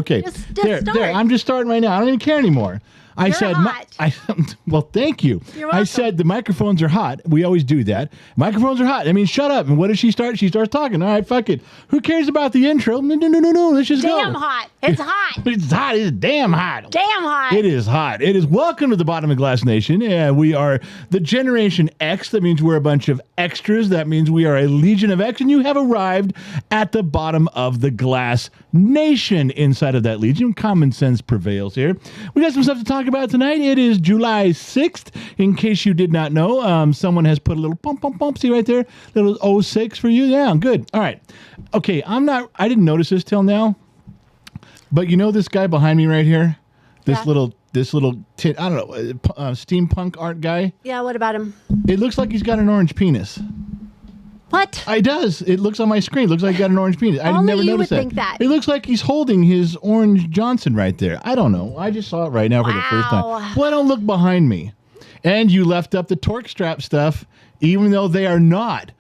Okay. Just there. start. I'm just starting right now. I don't even care anymore. I You're said, hot. well, thank you. You're welcome. I said the microphones are hot. We always do that. Microphones are hot. I mean, shut up. And what does she start? She starts talking. All right, fuck it. Who cares about the intro? No. Let's just go. Damn hot. It's hot. It's hot. It's damn hot. Damn hot. It is hot. It is. Welcome to the Bottom of the Glass Nation. We are the Generation X. That means we're a bunch of extras. That means we are a legion of X. And you have arrived at the bottom of the Glass Nation. Inside of that legion, common sense prevails here. We got some stuff to talk about tonight. It is July 6th. In case you did not know, someone has put a little pump. See right there? Little 06 for you. Yeah, good. All right. Okay, I didn't notice this till now. But you know this guy behind me right here? This little I don't know, steampunk art guy? Yeah, what about him? It looks like he's got an orange penis. What? It does. It looks on my screen. It looks like he got an orange penis. I Only never you noticed would that. think that. It looks like he's holding his orange Johnson right there. I don't know. I just saw it right now for the first time. Well, don't look behind me. And you left up the torque strap stuff, even though they are not.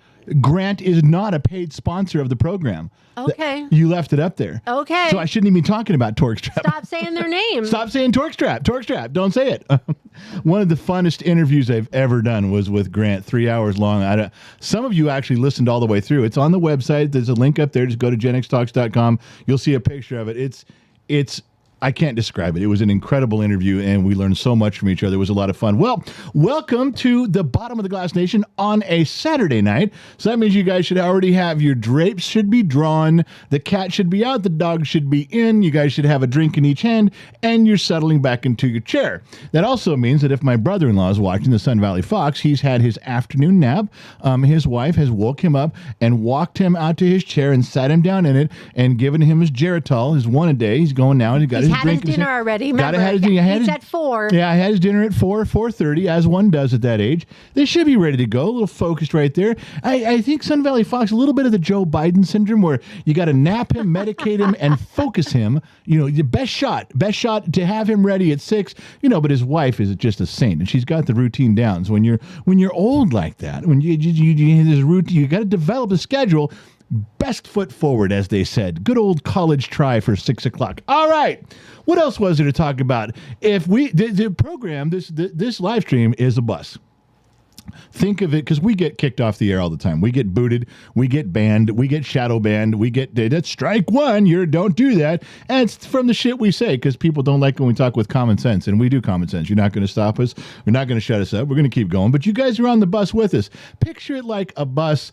Grant is not a paid sponsor of the program. Okay. You left it up there. Okay. So I shouldn't even be talking about torque strap. Stop saying their name. Stop saying torque strap. Torque strap. Don't say it. One of the funnest interviews I've ever done was with Grant, 3 hours long. Some of you actually listened all the way through. It's on the website. There's a link up there. Just go to genxtalks.com. You'll see a picture of it. It's I can't describe it. It was an incredible interview, and we learned so much from each other. It was a lot of fun. Well, welcome to the Bottom of the Glass Nation on a Saturday night. So that means you guys should already have your drapes should be drawn, the cat should be out, the dog should be in, you guys should have a drink in each hand, and you're settling back into your chair. That also means that if my brother-in-law is watching the Sun Valley Fox, he's had his afternoon nap. His wife has woke him up and walked him out to his chair and sat him down in it and given him his Geritol, his one a day. He's going now and he's got his drink. His dinner already. Remember, he's at 4. Yeah, I had his dinner at 4:30, as one does at that age. They should be ready to go. A little focused right there. I think Sun Valley Fox, a little bit of the Joe Biden syndrome where you got to nap him, medicate him, and focus him. You know, the best shot to have him ready at 6. You know, but his wife is just a saint, and she's got the routine down. So when you're old like that, when you this routine, you got to develop a schedule. Best foot forward, as they said. Good old college try for 6 o'clock. All right. What else was there to talk about? If the program, this live stream is a bus. Think of it, because we get kicked off the air all the time. We get booted, we get banned, we get shadow banned, that's strike one, don't do that. And it's from the shit we say, because people don't like when we talk with common sense, and we do common sense. You're not going to stop us. You're not going to shut us up. We're going to keep going. But you guys are on the bus with us. Picture it like a bus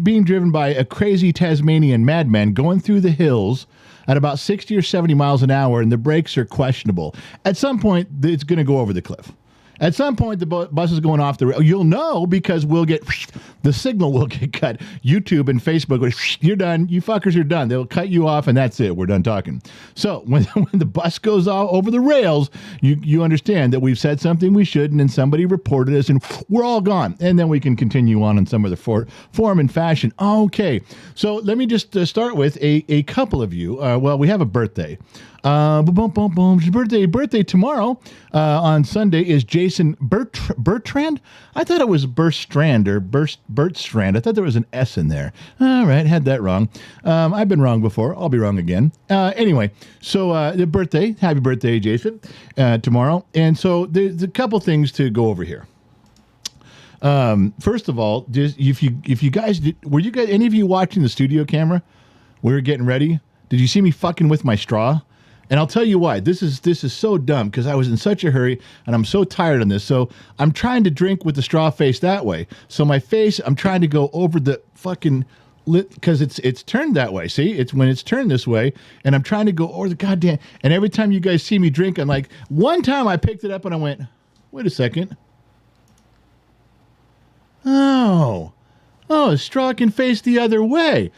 being driven by a crazy Tasmanian madman going through the hills at about 60 or 70 miles an hour, and the brakes are questionable. At some point, it's going to go over the cliff. At some point, the bus is going off the rail. You'll know because the signal will get cut. YouTube and Facebook will, you're done. You fuckers are done. They'll cut you off, and that's it. We're done talking. So when the bus goes over the rails, you understand that we've said something we shouldn't, and somebody reported us, and we're all gone. And then we can continue on in some other form and fashion. Okay. So let me just start with a couple of you. Well, we have a birthday. His birthday tomorrow on Sunday is Jason Bertrand. I thought it was Bertrand or Bertrand. I thought there was an S in there. All right, had that wrong. I've been wrong before. I'll be wrong again. Anyway, so the birthday, happy birthday, Jason, tomorrow. And so there's a couple things to go over here. First of all, if you guys were any of you watching the studio camera? We were getting ready. Did you see me fucking with my straw? And I'll tell you why. This is so dumb because I was in such a hurry and I'm so tired on this. So I'm trying to drink with the straw face that way. So my face, I'm trying to go over the fucking lip because it's turned that way. See, it's when it's turned this way, and I'm trying to go over the goddamn. And every time you guys see me drink, I'm like, one time I picked it up and I went, wait a second. Oh, the straw can face the other way.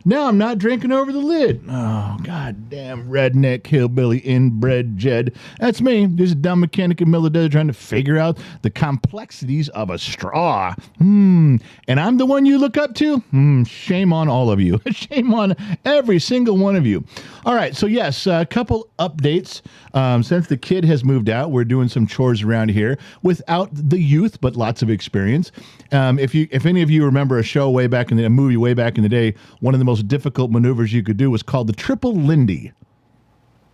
Now I'm not drinking over the lid. Oh, goddamn redneck hillbilly inbred Jed. That's me. This is a dumb mechanic in the middle of the desert trying to figure out the complexities of a straw. And I'm the one you look up to? Shame on all of you. Shame on every single one of you. All right, so yes, a couple updates. Since the kid has moved out, we're doing some chores around here without the youth, but lots of experience. If any of you remember a movie way back in the day, one of the most difficult maneuvers you could do was called the triple Lindy.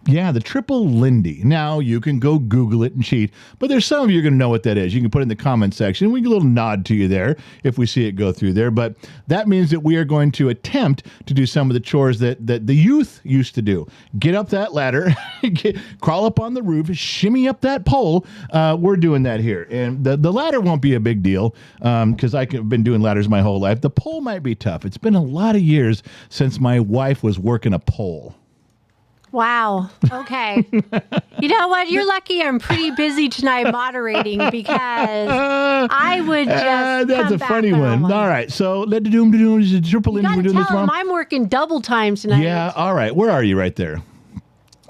Yeah, the triple Lindy. Now, you can go Google it and cheat, but there's some of you are going to know what that is. You can put it in the comment section. We get a little nod to you there if we see it go through there, but that means that we are going to attempt to do some of the chores that the youth used to do. Get up that ladder, crawl up on the roof, shimmy up that pole. We're doing that here. And the ladder won't be a big deal because I've been doing ladders my whole life. The pole might be tough. It's been a lot of years since my wife was working a pole. Wow. Okay. You know what? You're lucky I'm pretty busy tonight moderating because I would just that's come a back funny on one. All right. So let the doom is a triple You Lindy. We're gotta doing this tell wrong. him I'm working double time tonight. Yeah. All right. Where are you right there?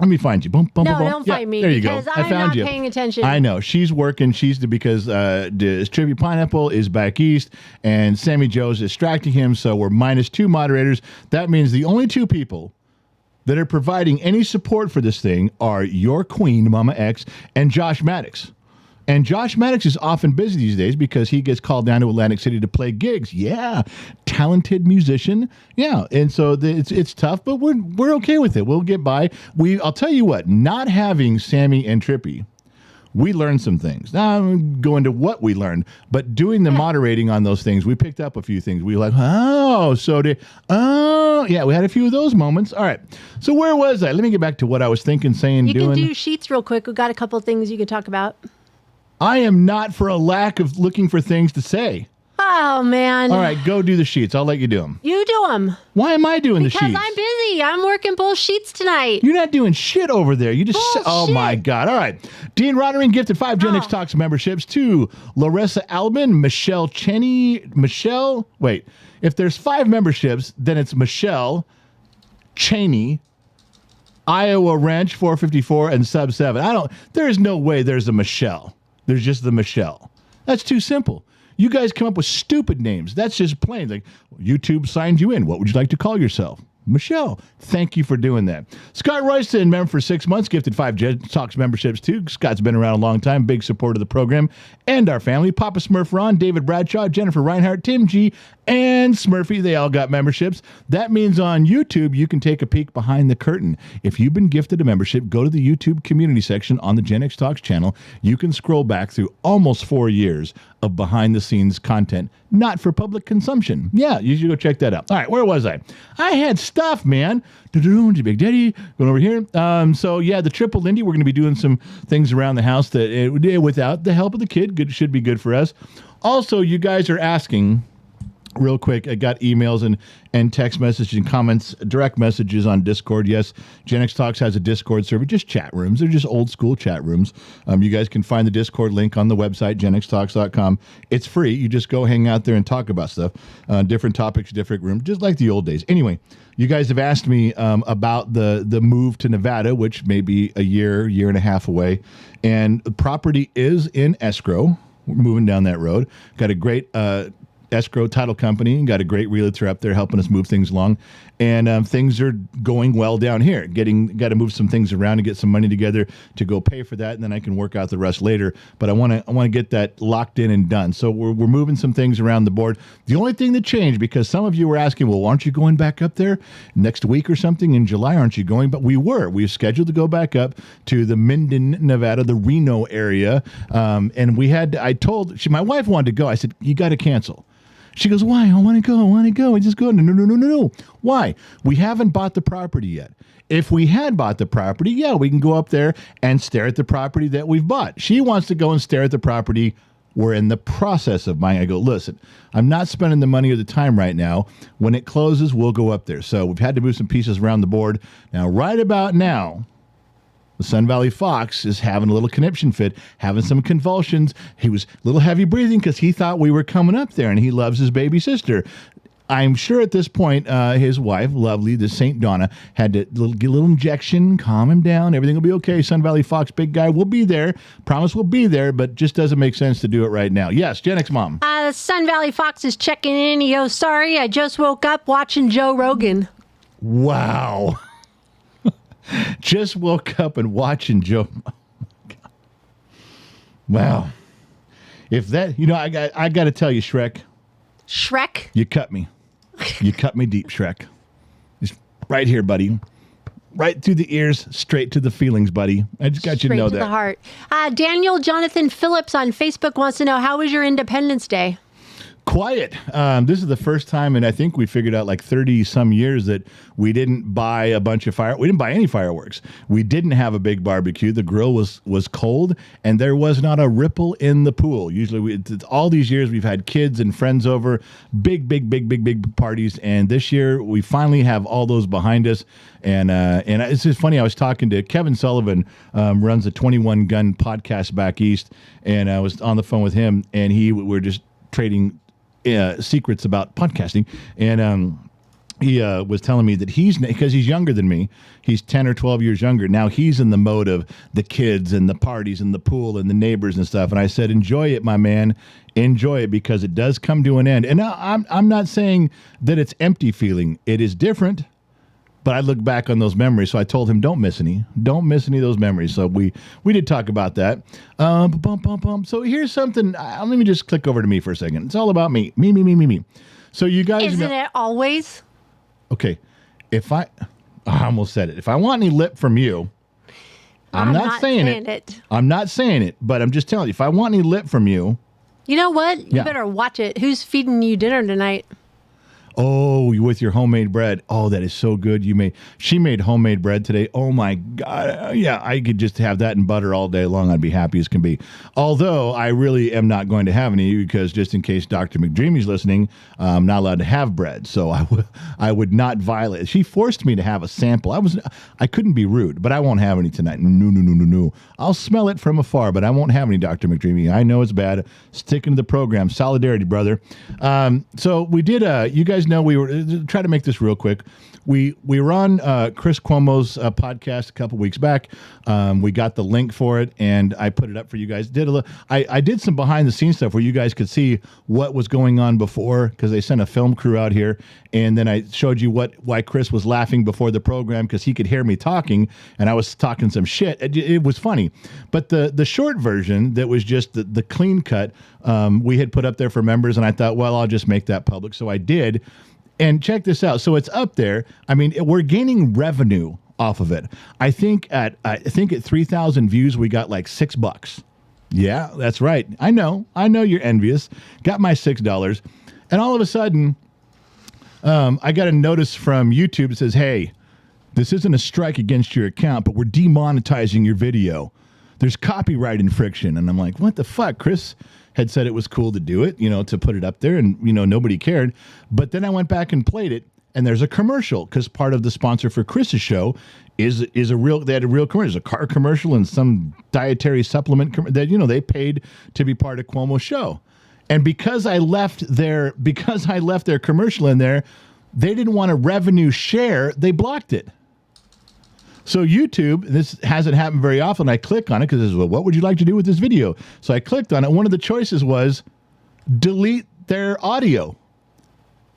Let me find you. Boom, boom, No, boom, boom. don't find me There you go. because I I'm found not you. paying attention. I know. She's working. Because Trivia Pineapple is back east and Sammy Joe's distracting him. So we're -2 moderators. That means the only 2 people that are providing any support for this thing are your queen, Mama X, and Josh Maddox. And Josh Maddox is often busy these days because he gets called down to Atlantic City to play gigs. Yeah, talented musician. Yeah, and so it's tough, but we're okay with it. We'll get by. I'll tell you what, not having Sammy and Trippy, we learned some things. Now I'm going to what we learned, but doing the moderating on those things, we picked up a few things. We were like, yeah, we had a few of those moments. All right. So where was I? Let me get back to what I was thinking, saying, You doing. can do sheets real quick. We've got a couple of things you can talk about. I am not for a lack of looking for things to say. Oh, man. All right, go do the sheets. I'll let you do them. You do them. Why am I doing the sheets? Because I'm busy. I'm working both sheets tonight. You're not doing shit over there. You just oh my God. All right. Dean Rottering gifted 5 Gen X Talks memberships to Larissa Albin, Michelle Cheney, wait. If there's 5 memberships, then it's Michelle Cheney, Iowa Ranch 454, and Sub 7. There's no way there's a Michelle. There's just the Michelle. That's too simple. You guys come up with stupid names. That's just plain. Like, YouTube signed you in. What would you like to call yourself? Michelle. Thank you for doing that. Scott Royston, member for 6 months, gifted 5 Gen Talks memberships too. Scott's been around a long time, big supporter of the program and our family. Papa Smurf Ron, David Bradshaw, Jennifer Reinhart, Tim G, and Smurfy. They all got memberships. That means on YouTube, you can take a peek behind the curtain. If you've been gifted a membership, go to the YouTube community section on the Gen X Talks channel. You can scroll back through almost 4 years of behind-the-scenes content, not for public consumption. Yeah, you should go check that out. All right, where was I? I had stuff, man. Big Daddy, going over here. So, yeah, the triple Lindy, we're going to be doing some things around the house that without the help of the kid, should be good for us. Also, you guys are asking... Real quick, I got emails and text messages and comments, direct messages on Discord. Yes, Gen X Talks has a Discord server, just chat rooms. They're just old school chat rooms. You guys can find the Discord link on the website, genxtalks.com. It's free. You just go hang out there and talk about stuff, different topics, different rooms, just like the old days. Anyway, you guys have asked me about the move to Nevada, which may be a year and a half away. And the property is in escrow. We're moving down that road. Got a great... escrow title company, got a great realtor up there helping us move things along, and things are going well down here. Got to move some things around and get some money together to go pay for that, and then I can work out the rest later. But I want to get that locked in and done. So we're moving some things around the board. The only thing that changed, because some of you were asking, well, aren't you going back up there next week or something in July? Aren't you going? But we've scheduled to go back up to the Minden, Nevada, the Reno area, and my wife wanted to go. I said, you got to cancel. She goes, why? I want to go. I just go. No. Why? We haven't bought the property yet. If we had bought the property, yeah, we can go up there and stare at the property that we've bought. She wants to go and stare at the property we're in the process of buying. I go, listen, I'm not spending the money or the time right now. When it closes, we'll go up there. So we've had to move some pieces around the board. Now, right about now, the Sun Valley Fox is having a little conniption fit, having some convulsions. He was a little heavy breathing because he thought we were coming up there, and he loves his baby sister. I'm sure at this point, his wife, lovely, the St. Donna, had to get a little injection, calm him down. Everything will be okay. Sun Valley Fox, big guy, will be there. Promise we'll be there, but just doesn't make sense to do it right now. Yes, Gen X Mom. Sun Valley Fox is checking in. He goes, sorry, I just woke up watching Joe Rogan. Wow. Just woke up and watching Joe. Oh my God. Wow. If that, I got to tell you, Shrek. Shrek? You cut me. You cut me deep, Shrek. Just right here, buddy. right through the ears, straight to the feelings, buddy. I just got you to know that. Straight to the heart. Daniel Jonathan Phillips on Facebook wants to know, how was your Independence Day? Quiet. This is the first time, and I think we figured out like 30 some years that we didn't buy a bunch of we didn't buy any fireworks. We didn't have a big barbecue. The grill was cold, and there was not a ripple in the pool. Usually, all these years we've had kids and friends over, big parties, and this year we finally have all those behind us. And it's just funny. I was talking to Kevin Sullivan, runs a 21 Gun podcast back east, and I was on the phone with him, and we're just trading secrets about podcasting, and he was telling me that because he's younger than me, he's 10 or 12 years younger. Now he's in the mode of the kids and the parties and the pool and the neighbors and stuff. And I said, enjoy it, my man. Enjoy it, because it does come to an end. And I'm not saying that it's empty feeling. It is different. But I look back on those memories, so I told him, don't miss any of those memories. So we did talk about that. So here's something. Let me just click over to me for a second. It's all about me. Me. So you guys Isn't it always? Okay. I almost said it. If I want any lip from you, I'm not saying it. I'm not saying it, but I'm just telling you, if I want any lip from you. You know what? You better watch it. Who's feeding you dinner tonight? Oh, with your homemade bread. Oh, that is so good. She made homemade bread today. Oh my God. Yeah, I could just have that in butter all day long. I'd be happy as can be. Although I really am not going to have any, because just in case Dr. McDreamy's listening, I'm not allowed to have bread. So I would not violate. She forced me to have a sample. I couldn't be rude, but I won't have any tonight. No. I'll smell it from afar, but I won't have any, Dr. McDreamy. I know it's bad. Sticking to the program. Solidarity, brother. So we did, you guys know, we were try to make this real quick. We were on Chris Cuomo's podcast a couple weeks back. We got the link for it, and I put it up for you guys. I did some behind the scenes stuff where you guys could see what was going on before, because they sent a film crew out here, and then I showed you why Chris was laughing before the program, because he could hear me talking, and I was talking some shit. It was funny, but the short version that was just the clean cut, we had put up there for members, and I thought, well, I'll just make that public, so I did. And check this out. So it's up there. I mean, we're gaining revenue off of it. I think at 3,000 views, we got like $6. Yeah, that's right. I know you're envious. Got my $6. And all of a sudden, I got a notice from YouTube that says, hey, this isn't a strike against your account, but we're demonetizing your video. There's copyright infraction. And I'm like, what the fuck? Chris had said it was cool to do it, to put it up there, and, nobody cared. But then I went back and played it, and there's a commercial, because part of the sponsor for Chris's show they had a real commercial, a car commercial and some dietary supplement that, they paid to be part of Cuomo's show. And because I left their commercial in there, they didn't want a revenue share. They blocked it. So YouTube, this hasn't happened very often. I click on it because it says, well, what would you like to do with this video? So I clicked on it. One of the choices was delete their audio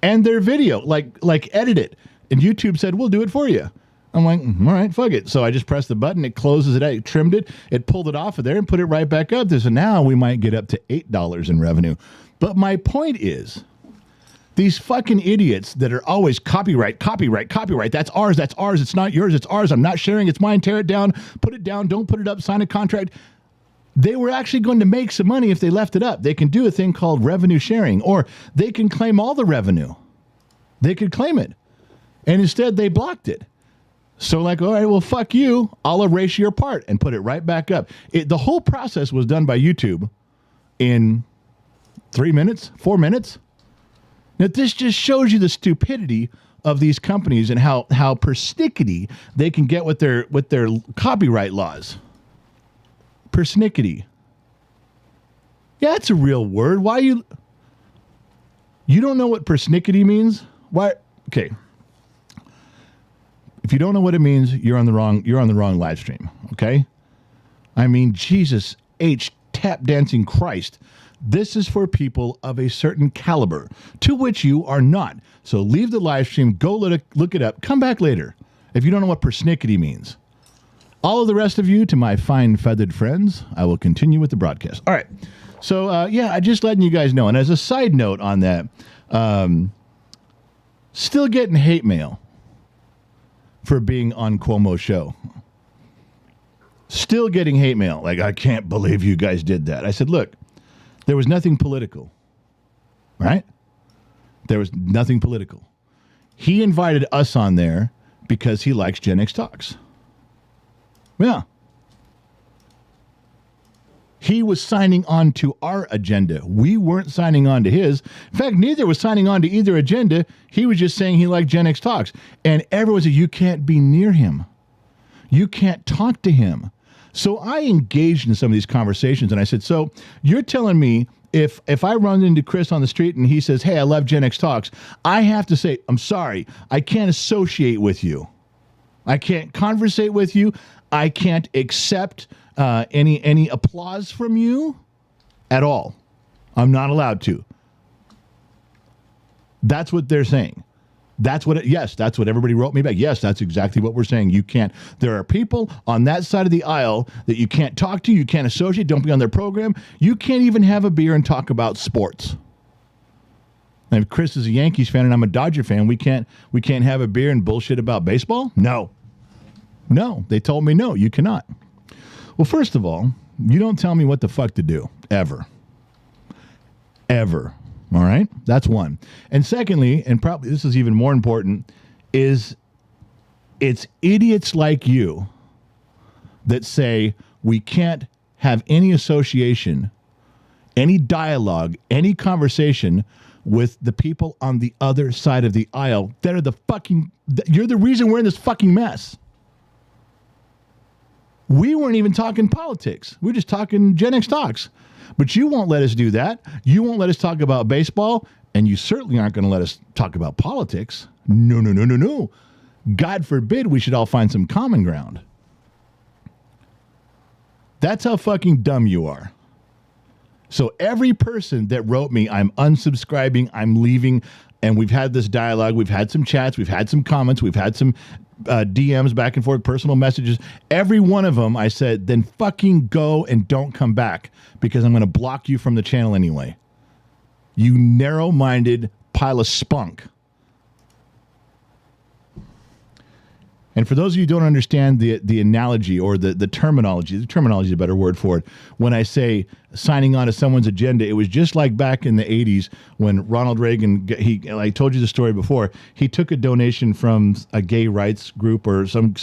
and their video, like edit it. And YouTube said, we'll do it for you. I'm like, all right, fuck it. So I just pressed the button. It closes it out. It trimmed it. It pulled it off of there and put it right back up there. So now we might get up to $8 in revenue. But my point is, these fucking idiots that are always copyright. That's ours. It's not yours. It's ours. I'm not sharing. It's mine. Tear it down. Put it down. Don't put it up. Sign a contract. They were actually going to make some money if they left it up. They can do a thing called revenue sharing, or they can claim all the revenue. They could claim it. And instead they blocked it. So all right, well, fuck you. I'll erase your part and put it right back up. The whole process was done by YouTube in 3 minutes, 4 minutes. Now, this just shows you the stupidity of these companies and how persnickety they can get with their copyright laws. Persnickety. Yeah, it's a real word. Why you don't know what persnickety means? Why? Okay. If you don't know what it means, you're on the wrong live stream. Okay. I mean, Jesus H. Tap dancing Christ. This is for people of a certain caliber, to which you are not. So leave the live stream, go look it up, come back later if you don't know what persnickety means. All of the rest of you, to my fine feathered friends, I will continue with the broadcast. All right. So, I just letting you guys know. And as a side note on that, still getting hate mail. for being on Cuomo's show. Still getting hate mail. Like, I can't believe you guys did that. I said, look, there was nothing political, right? There was nothing political. He invited us on there because he likes Gen X Talks. Yeah. He was signing on to our agenda. We weren't signing on to his. In fact, neither was signing on to either agenda. He was just saying he liked Gen X Talks. And everyone said, you can't be near him. You can't talk to him. So I engaged in some of these conversations, and I said, so you're telling me if I run into Chris on the street and he says, hey, I love Gen X Talks, I have to say, I'm sorry, I can't associate with you. I can't conversate with you. I can't accept any applause from you at all. I'm not allowed to. That's what they're saying. That's what everybody wrote me back. Yes, that's exactly what we're saying. You can't. There are people on that side of the aisle that you can't talk to. You can't associate. Don't be on their program. You can't even have a beer and talk about sports. And if Chris is a Yankees fan and I'm a Dodger fan, we can't have a beer and bullshit about baseball? No. They told me no, you cannot. Well, first of all, you don't tell me what the fuck to do. Ever. All right? That's one. And secondly, and probably this is even more important, is it's idiots like you that say we can't have any association, any dialogue, any conversation with the people on the other side of the aisle that are you're the reason we're in this fucking mess. We weren't even talking politics. We're just talking Gen X Talks. But you won't let us do that. You won't let us talk about baseball, and you certainly aren't going to let us talk about politics. No. God forbid we should all find some common ground. That's how fucking dumb you are. So every person that wrote me, I'm unsubscribing, I'm leaving, and we've had this dialogue, we've had some chats, we've had some comments, we've had some DMs back and forth, personal messages. Every one of them, I said, then fucking go and don't come back because I'm going to block you from the channel anyway. You narrow-minded pile of spunk. And for those of you who don't understand the analogy or the terminology is a better word for it. When I say signing on to someone's agenda, it was just like back in the 80s when Ronald Reagan, I told you the story before, he took a donation from a gay rights group or some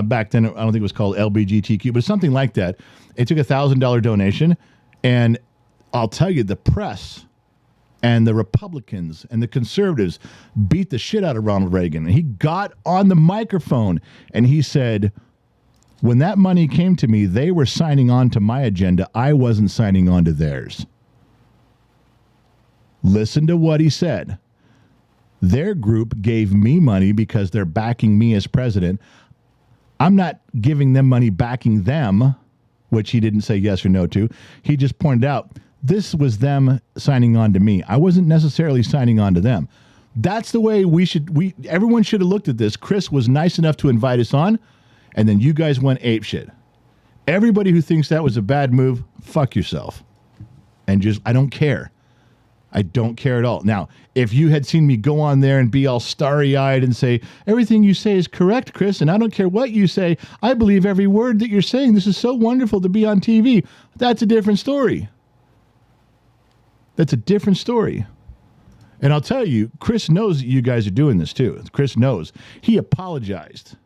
back then, I don't think it was called LBGTQ, but something like that. It took $1,000 donation, and I'll tell you, the press and the Republicans and the conservatives beat the shit out of Ronald Reagan. And he got on the microphone and he said, when that money came to me, they were signing on to my agenda. I wasn't signing on to theirs. Listen to what he said. Their group gave me money because they're backing me as president. I'm not giving them money backing them, which he didn't say yes or no to. He just pointed out, this was them signing on to me. I wasn't necessarily signing on to them. That's the way everyone should have looked at this. Chris was nice enough to invite us on, and then you guys went apeshit. Everybody who thinks that was a bad move, fuck yourself. And I don't care. I don't care at all. Now, if you had seen me go on there and be all starry-eyed and say, everything you say is correct, Chris, and I don't care what you say, I believe every word that you're saying. This is so wonderful to be on TV. That's a different story. That's a different story. And I'll tell you, Chris knows that you guys are doing this too. Chris knows. He apologized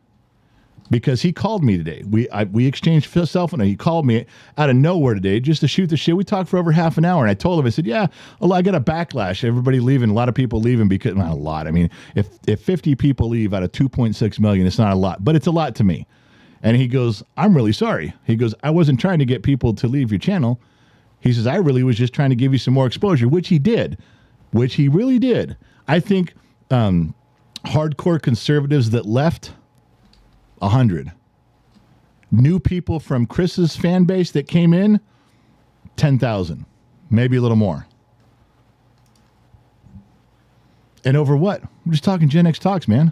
because he called me today. We exchanged cell phone. He called me out of nowhere today just to shoot the shit. We talked for over half an hour. And I told him, I said, yeah, I got a backlash. Everybody leaving. A lot of people leaving because, not a lot. I mean, if 50 people leave out of 2.6 million, it's not a lot, but it's a lot to me. And he goes, I'm really sorry. He goes, I wasn't trying to get people to leave your channel. He says, I really was just trying to give you some more exposure, which he did, which he really did. I think hardcore conservatives that left, 100. New people from Chris's fan base that came in, 10,000, maybe a little more. And over what? We're just talking Gen X Talks, man.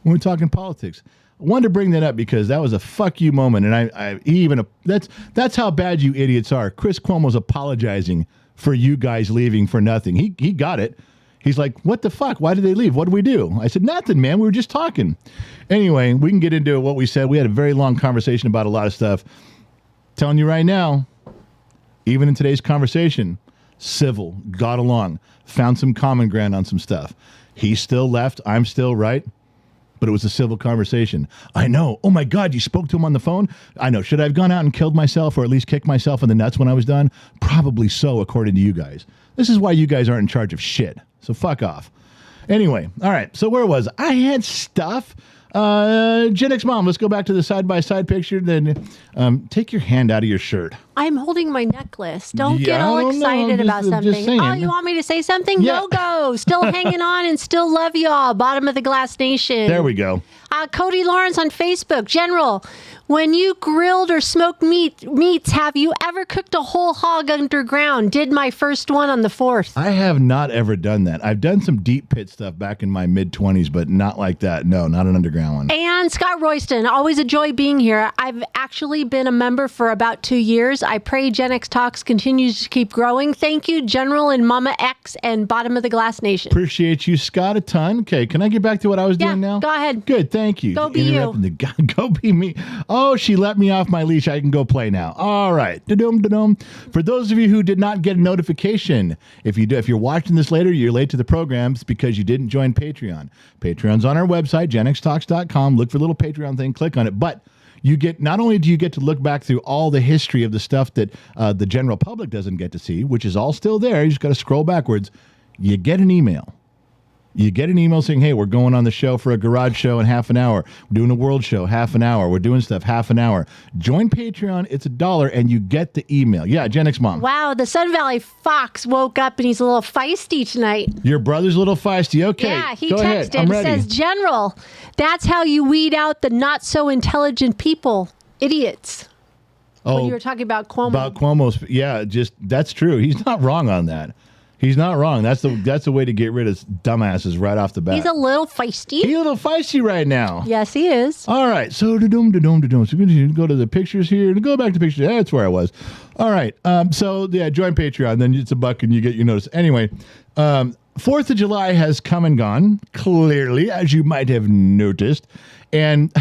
We're talking politics. I wanted to bring that up because that was a fuck you moment, and that's how bad you idiots are. Chris Cuomo's apologizing for you guys leaving for nothing. He got it. He's like, what the fuck? Why did they leave? What did we do? I said, nothing, man. We were just talking. Anyway, we can get into what we said. We had a very long conversation about a lot of stuff. Telling you right now, even in today's conversation, civil, got along, found some common ground on some stuff. He still left. I'm still right. But it was a civil conversation. I know. Oh my God, you spoke to him on the phone? I know. Should I have gone out and killed myself or at least kicked myself in the nuts when I was done? Probably so, according to you guys. This is why you guys aren't in charge of shit. So fuck off. Anyway, all right. So where was I? had stuff. Gen X Mom, let's go back to the side-by-side picture. Then take your hand out of your shirt. I'm holding my necklace. Don't get all excited about something. Oh, you want me to say something? Yeah. No go. Still hanging on and still love y'all. Bottom of the Glass Nation. There we go. Cody Lawrence on Facebook. General, when you grilled or smoked meats, have you ever cooked a whole hog underground? Did my first one on the 4th. I have not ever done that. I've done some deep pit stuff back in my mid-20s, but not like that. No, not an underground one. And Scott Royston, always a joy being here. I've actually been a member for about 2 years. I pray Gen X Talks continues to keep growing. Thank you, General and Mama X and Bottom of the Glass Nation. Appreciate you, Scott, a ton. Okay, can I get back to what I was doing now? Go ahead. Good, thank you. Go be you. Go be me. Oh, she let me off my leash. I can go play now. All right. Da-dum, da-dum. For those of you who did not get a notification, if you're watching this later, you're late to the program, it's because you didn't join Patreon. Patreon's on our website, genxtalks.com. Look for a little Patreon thing, click on it. But you get, not only do you get to look back through all the history of the stuff that the general public doesn't get to see, which is all still there, you just got to scroll backwards, you get an email. You get an email saying, hey, we're going on the show for a garage show in half an hour. We're doing a world show, half an hour. We're doing stuff, half an hour. Join Patreon. It's $1, and you get the email. Yeah, Gen X Mom. Wow, the Sun Valley Fox woke up, and he's a little feisty tonight. Your brother's a little feisty. Okay, yeah, he go texted. ahead. I'm ready. Says, General, that's how you weed out the not-so-intelligent people. Idiots. When you were talking about Cuomo. About Cuomo's, yeah, that's true. He's not wrong on that. He's not wrong. That's the way to get rid of dumbasses right off the bat. He's a little feisty. He's a little feisty right now. Yes, he is. All right. So, da-dum. So, we're going to go to the pictures here. Go back to pictures. That's where I was. All right. So, yeah, join Patreon. Then it's $1 and you get your notice. Anyway, 4th of July has come and gone, clearly, as you might have noticed. And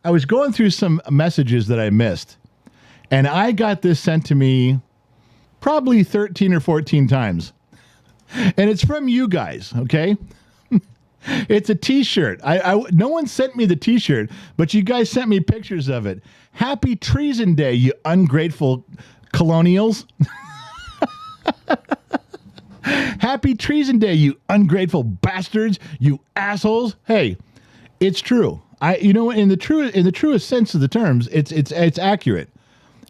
I was going through some messages that I missed. And I got this sent to me probably 13 or 14 times. And it's from you guys, okay? It's a T-shirt. No one sent me the T-shirt, but you guys sent me pictures of it. Happy Treason Day, you ungrateful colonials. Happy Treason Day, you ungrateful bastards, you assholes. Hey, it's true. In the truest sense of the terms, it's accurate.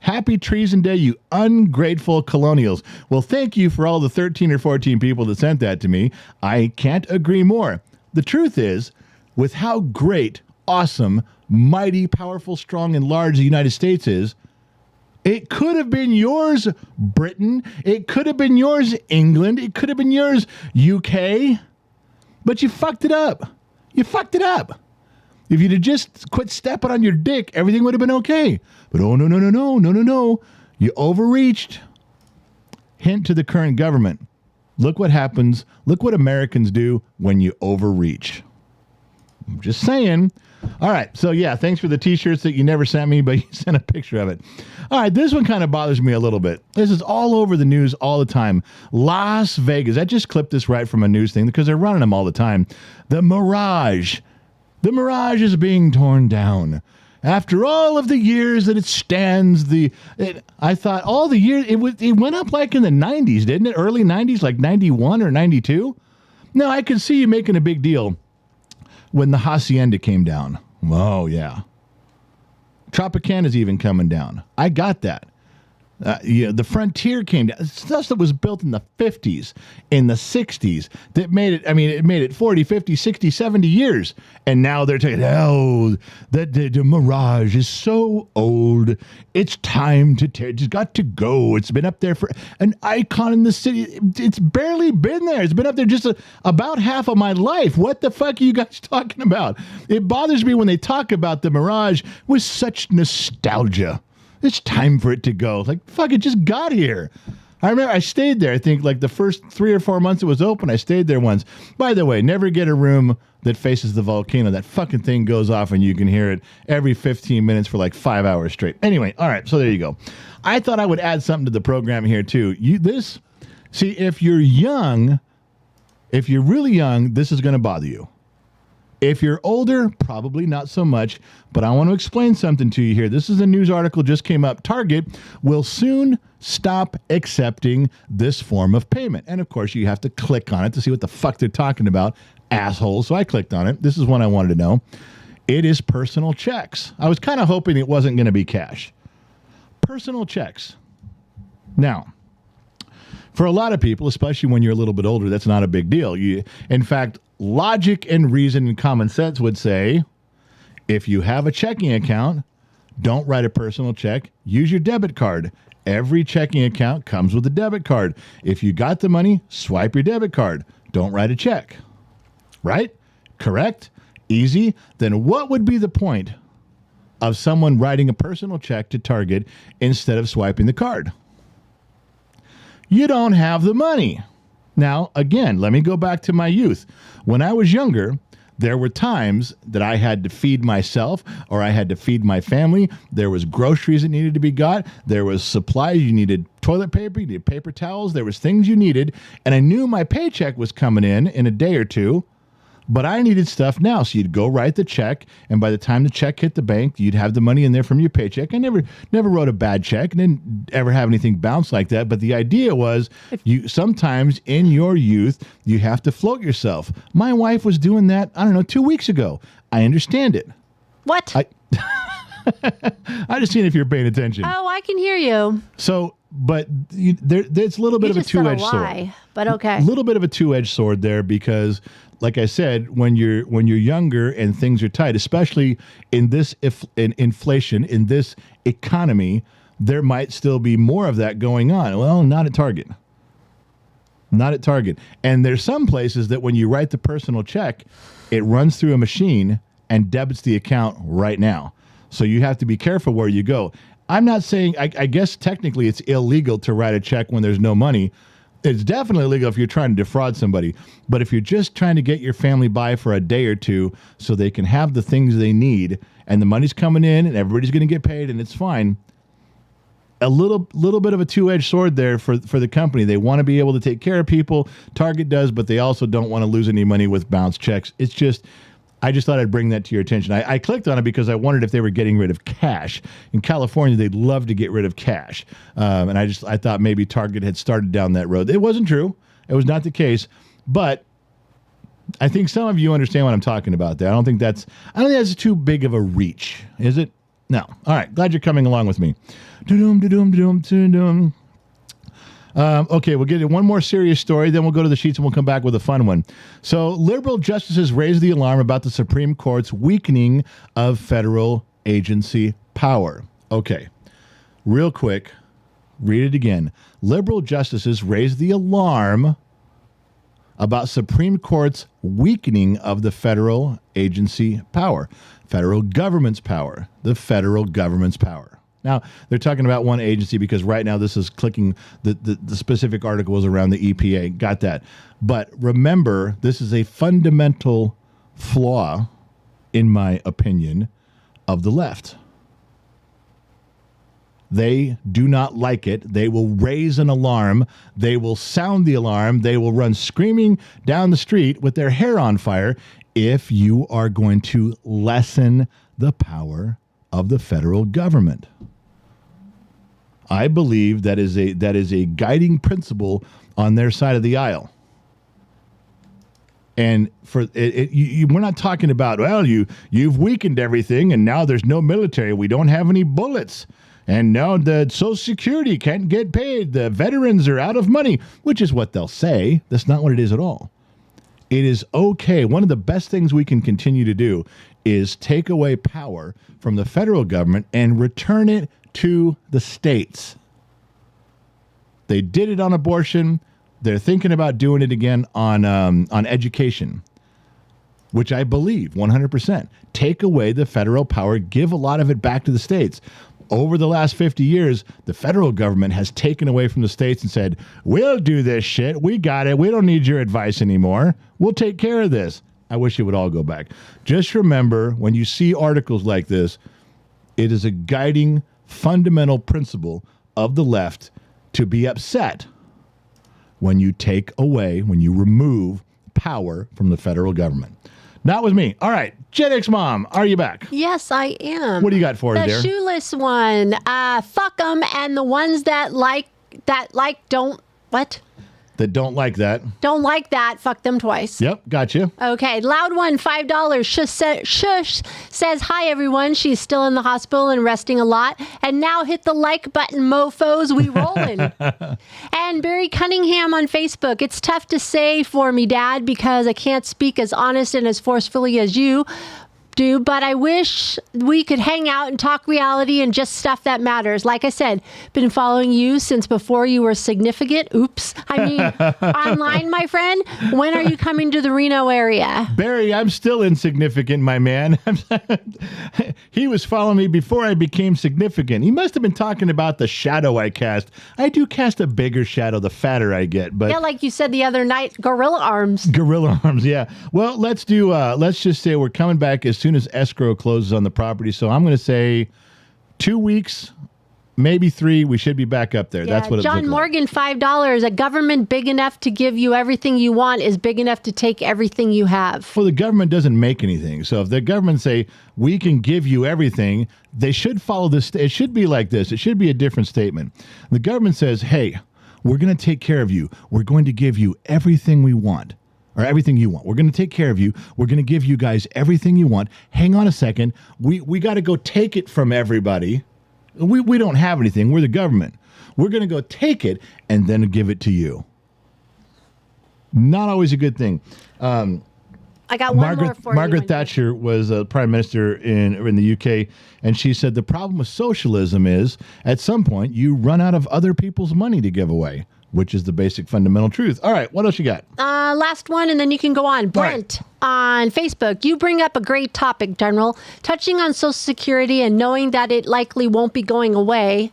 Happy Treason Day, you ungrateful colonials. Well, thank you for all the 13 or 14 people that sent that to me. I can't agree more. The truth is, with how great, awesome, mighty, powerful, strong, and large the United States is, it could have been yours, Britain. It could have been yours, England. It could have been yours, UK. But you fucked it up. You fucked it up. If you'd have just quit stepping on your dick, everything would have been okay. But oh, no. You overreached. Hint to the current government. Look what happens. Look what Americans do when you overreach. I'm just saying. All right. So, yeah, thanks for the T-shirts that you never sent me, but you sent a picture of it. All right. This one kind of bothers me a little bit. This is all over the news all the time. Las Vegas. I just clipped this right from a news thing because they're running them all the time. The Mirage. The Mirage is being torn down. After all of the years that it stands, I thought all the years, it went up like in the 90s, didn't it? Early 90s, like 91 or 92? No, I could see you making a big deal when the Hacienda came down. Oh, yeah. Tropicana's even coming down. I got that. The Frontier came down. Stuff that was built in the 50s, in the 60s, that made it 40, 50, 60, 70 years. And now they're taking, the Mirage is so old. It's time to tear. It's got to go. It's been up there for an icon in the city. It's barely been there. It's been up there just about half of my life. What the fuck are you guys talking about? It bothers me when they talk about the Mirage with such nostalgia. It's time for it to go. Like, fuck, it just got here. I remember I stayed there. I think like the first 3 or 4 months it was open, I stayed there once. By the way, never get a room that faces the volcano. That fucking thing goes off and you can hear it every 15 minutes for like 5 hours straight. Anyway, all right, so there you go. I thought I would add something to the program here too. See, if you're young, if you're really young, this is going to bother you. If you're older, probably not so much, but I want to explain something to you here. This is a news article just came up. Target will soon stop accepting this form of payment. And of course, you have to click on it to see what the fuck they're talking about, assholes. So I clicked on it. This is one I wanted to know. It is personal checks. I was kind of hoping it wasn't going to be cash. Personal checks. Now, for a lot of people, especially when you're a little bit older, that's not a big deal. In fact, logic and reason and common sense would say, if you have a checking account, don't write a personal check. Use your debit card. Every checking account comes with a debit card. If you got the money, swipe your debit card. Don't write a check. Right? Correct? Easy? Then what would be the point of someone writing a personal check to Target instead of swiping the card? You don't have the money. Now, again, let me go back to my youth. When I was younger, there were times that I had to feed myself or I had to feed my family. There was groceries that needed to be got. There was supplies. You needed toilet paper. You needed paper towels. There was things you needed. And I knew my paycheck was coming in a day or two. But I needed stuff now. So you'd go write the check, and by the time the check hit the bank, you'd have the money in there from your paycheck. I never wrote a bad check, and didn't ever have anything bounce like that. But the idea was you sometimes in your youth, you have to float yourself. My wife was doing that, 2 weeks ago. I understand it. What? I just seen if you're paying attention. Oh, I can hear you. So, but there's a little bit of a two-edged sword. But okay. A little bit of a two-edged sword there because, like I said, when you're younger and things are tight, especially in this inflation, in this economy, there might still be more of that going on. Well, not at Target. Not at Target. And there's some places that when you write the personal check, it runs through a machine and debits the account right now. So you have to be careful where you go. I'm not saying, I guess technically it's illegal to write a check when there's no money. It's definitely illegal if you're trying to defraud somebody. But if you're just trying to get your family by for a day or two so they can have the things they need and the money's coming in and everybody's going to get paid and it's fine, a little bit of a two-edged sword there for the company. They want to be able to take care of people. Target does, but they also don't want to lose any money with bounce checks. It's just... I just thought I'd bring that to your attention. I clicked on it because I wondered if they were getting rid of cash. In California, they'd love to get rid of cash. And I thought maybe Target had started down that road. It wasn't true. It was not the case. But I think some of you understand what I'm talking about there. I don't think that's too big of a reach, is it? No. All right. Glad you're coming along with me. Okay, we'll get one more serious story, then we'll go to the sheets and we'll come back with a fun one. So, liberal justices raised the alarm about the Supreme Court's weakening of federal agency power. Okay, real quick, read it again. Liberal justices raised the alarm about Supreme Court's weakening of the federal agency power, federal government's power, the federal government's power. Now, they're talking about one agency because right now this is clicking, the specific articles around the EPA. Got that. But remember, this is a fundamental flaw, in my opinion, of the left. They do not like it. They will raise an alarm. They will sound the alarm. They will run screaming down the street with their hair on fire if you are going to lessen the power of the federal government. I believe that is a guiding principle on their side of the aisle. And for we're not talking about, well, you've weakened everything and now there's no military. We don't have any bullets. And now the Social Security can't get paid. The veterans are out of money, which is what they'll say. That's not what it is at all. It is okay. One of the best things we can continue to do is take away power from the federal government and return it to the states. They did it on abortion. They're thinking about doing it again on education, which I believe 100%. Take away the federal power, give a lot of it back to the states. Over the last 50 years, the federal government has taken away from the states and said, we'll do this shit. We got it. We don't need your advice anymore. We'll take care of this. I wish it would all go back. Just remember, when you see articles like this, it is a guiding fundamental principle of the left to be upset when you take away, when you remove power from the federal government. Not with me. All right. Gen X Mom, are you back? Yes, I am. What do you got for us, The dear? shoeless one. Fuck them, and the ones that don't, what? That don't like that. Don't like that. Fuck them twice. Yep, gotcha. Okay, loud one, $5. Shush says, hi, everyone. She's still in the hospital and resting a lot. And now hit the like button, mofos. We rolling. And Barry Cunningham on Facebook. It's tough to say for me, Dad, because I can't speak as honest and as forcefully as you do, but I wish we could hang out and talk reality and just stuff that matters. Like I said, been following you since before you were significant. Oops. I mean, online, my friend. When are you coming to the Reno area? Barry, I'm still insignificant, my man. He was following me before I became significant. He must have been talking about the shadow I cast. I do cast a bigger shadow the fatter I get, but Yeah, like you said the other night, gorilla arms. gorilla arms, yeah. Well, let's just say we're coming back as soon as escrow closes on the property. So I'm going to say 2 weeks, maybe 3. We should be back up there. Yeah, That's what it John looks like. Morgan, $5. A government big enough to give you everything you want is big enough to take everything you have. Well, the government doesn't make anything. So if the government say, we can give you everything, they should follow this. It should be like this. It should be a different statement. The government says, hey, we're going to take care of you. We're going to give you everything we want. Or everything you want. We're going to take care of you. We're going to give you guys everything you want. Hang on a second. We got to go take it from everybody. We don't have anything. We're the government. We're going to go take it and then give it to you. Not always a good thing. I got one more for you. Margaret Thatcher was a prime minister in the UK, and she said the problem with socialism is at some point you run out of other people's money to give away, which is the basic fundamental truth. All right, what else you got? Last one, and then you can go on. Brent on Facebook. You bring up a great topic, General. Touching on Social Security and knowing that it likely won't be going away.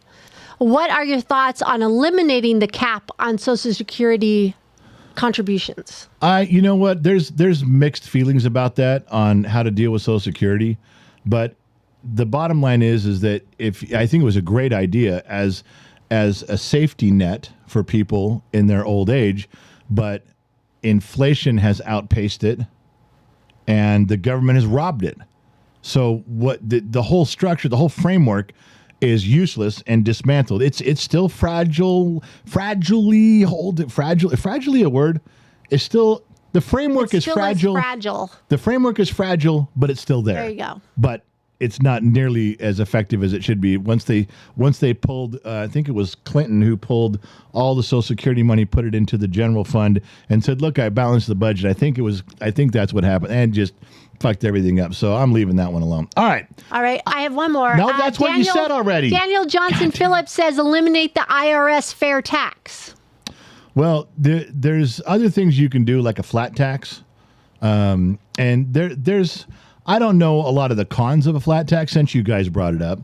What are your thoughts on eliminating the cap on Social Security contributions? You know what? There's mixed feelings about that on how to deal with Social Security, but the bottom line is that I think it was a great idea as a safety net for people in their old age, but inflation has outpaced it and the government has robbed it. So what the whole structure, the whole framework is useless and dismantled. It's still fragile, fragilely a word. It's still, the framework is fragile. The framework is fragile, but it's still there. There you go. But it's not nearly as effective as it should be. Once they pulled, I think it was Clinton who pulled all the Social Security money, put it into the general fund, and said, "Look, I balanced the budget." I think that's what happened, and just fucked everything up. So I'm leaving that one alone. All right. I have one more. No, that's what you said already. Daniel Johnson Phillips says eliminate the IRS fair tax. Well, there's other things you can do, like a flat tax, and there's. I don't know a lot of the cons of a flat tax since you guys brought it up,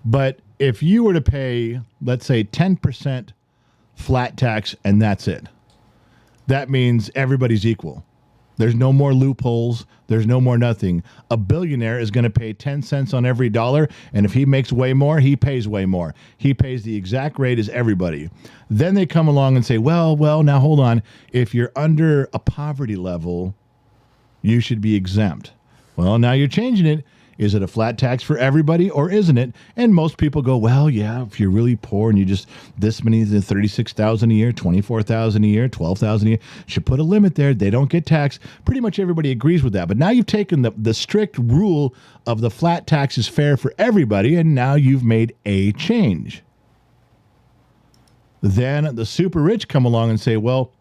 but if you were to pay, let's say 10% flat tax and that's it, that means everybody's equal. There's no more loopholes. There's no more nothing. A billionaire is going to pay 10 cents on every dollar, and if he makes way more, he pays way more. He pays the exact rate as everybody. Then they come along and say, well, now hold on. If you're under a poverty level, you should be exempt. Well, now you're changing it. Is it a flat tax for everybody or isn't it? And most people go, well, yeah, if you're really poor and you just this many, $36,000 a year, $24,000 a year, $12,000 a year, should put a limit there. They don't get taxed. Pretty much everybody agrees with that. But now you've taken the strict rule of the flat tax is fair for everybody, and now you've made a change. Then the super rich come along and say, well,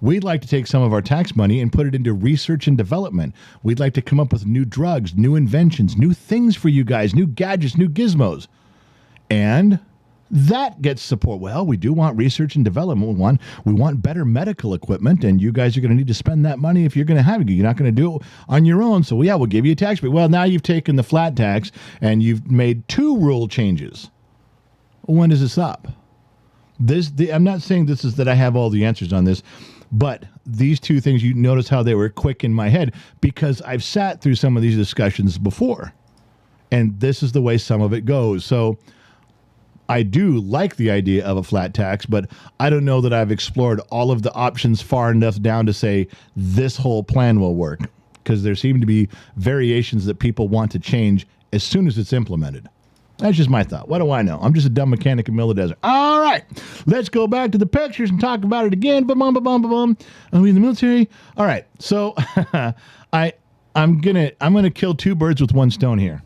we'd like to take some of our tax money and put it into research and development. We'd like to come up with new drugs, new inventions, new things for you guys, new gadgets, new gizmos. And that gets support. Well, we do want research and development. We want better medical equipment, and you guys are going to need to spend that money if you're going to have it. You're not going to do it on your own. So, yeah, we'll give you a tax break. Well, now you've taken the flat tax and you've made 2 rule changes. When does it stop? I'm not saying this is that I have all the answers on this, but these 2 things, you notice how they were quick in my head because I've sat through some of these discussions before, and this is the way some of it goes. So I do like the idea of a flat tax, but I don't know that I've explored all of the options far enough down to say this whole plan will work, because there seem to be variations that people want to change as soon as it's implemented. That's just my thought. What do I know? I'm just a dumb mechanic in the middle of the desert. All right, let's go back to the pictures and talk about it again. Are we in the military? All right, so I'm gonna kill 2 birds with 1 stone here.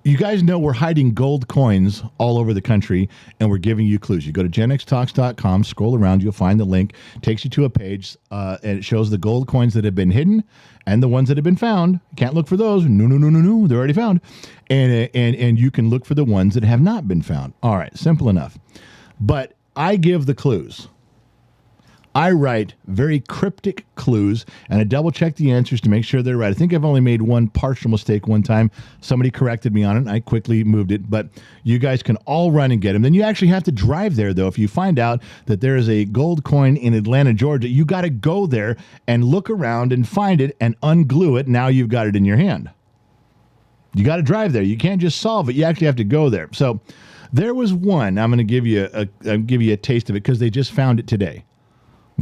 You guys know we're hiding gold coins all over the country, and we're giving you clues. You go to genxtalks.com, scroll around, you'll find the link, takes you to a page, and it shows the gold coins that have been hidden and the ones that have been found. You can't look for those. No, they're already found. And you can look for the ones that have not been found. All right, simple enough. But I give the clues. I write very cryptic clues, and I double-check the answers to make sure they're right. I think I've only made 1 partial mistake one time. Somebody corrected me on it, and I quickly moved it. But you guys can all run and get them. Then you actually have to drive there, though. If you find out that there is a gold coin in Atlanta, Georgia, you got to go there and look around and find it and unglue it. Now you've got it in your hand. You got to drive there. You can't just solve it. You actually have to go there. So there was one. I'm going to give you a taste of it because they just found it today.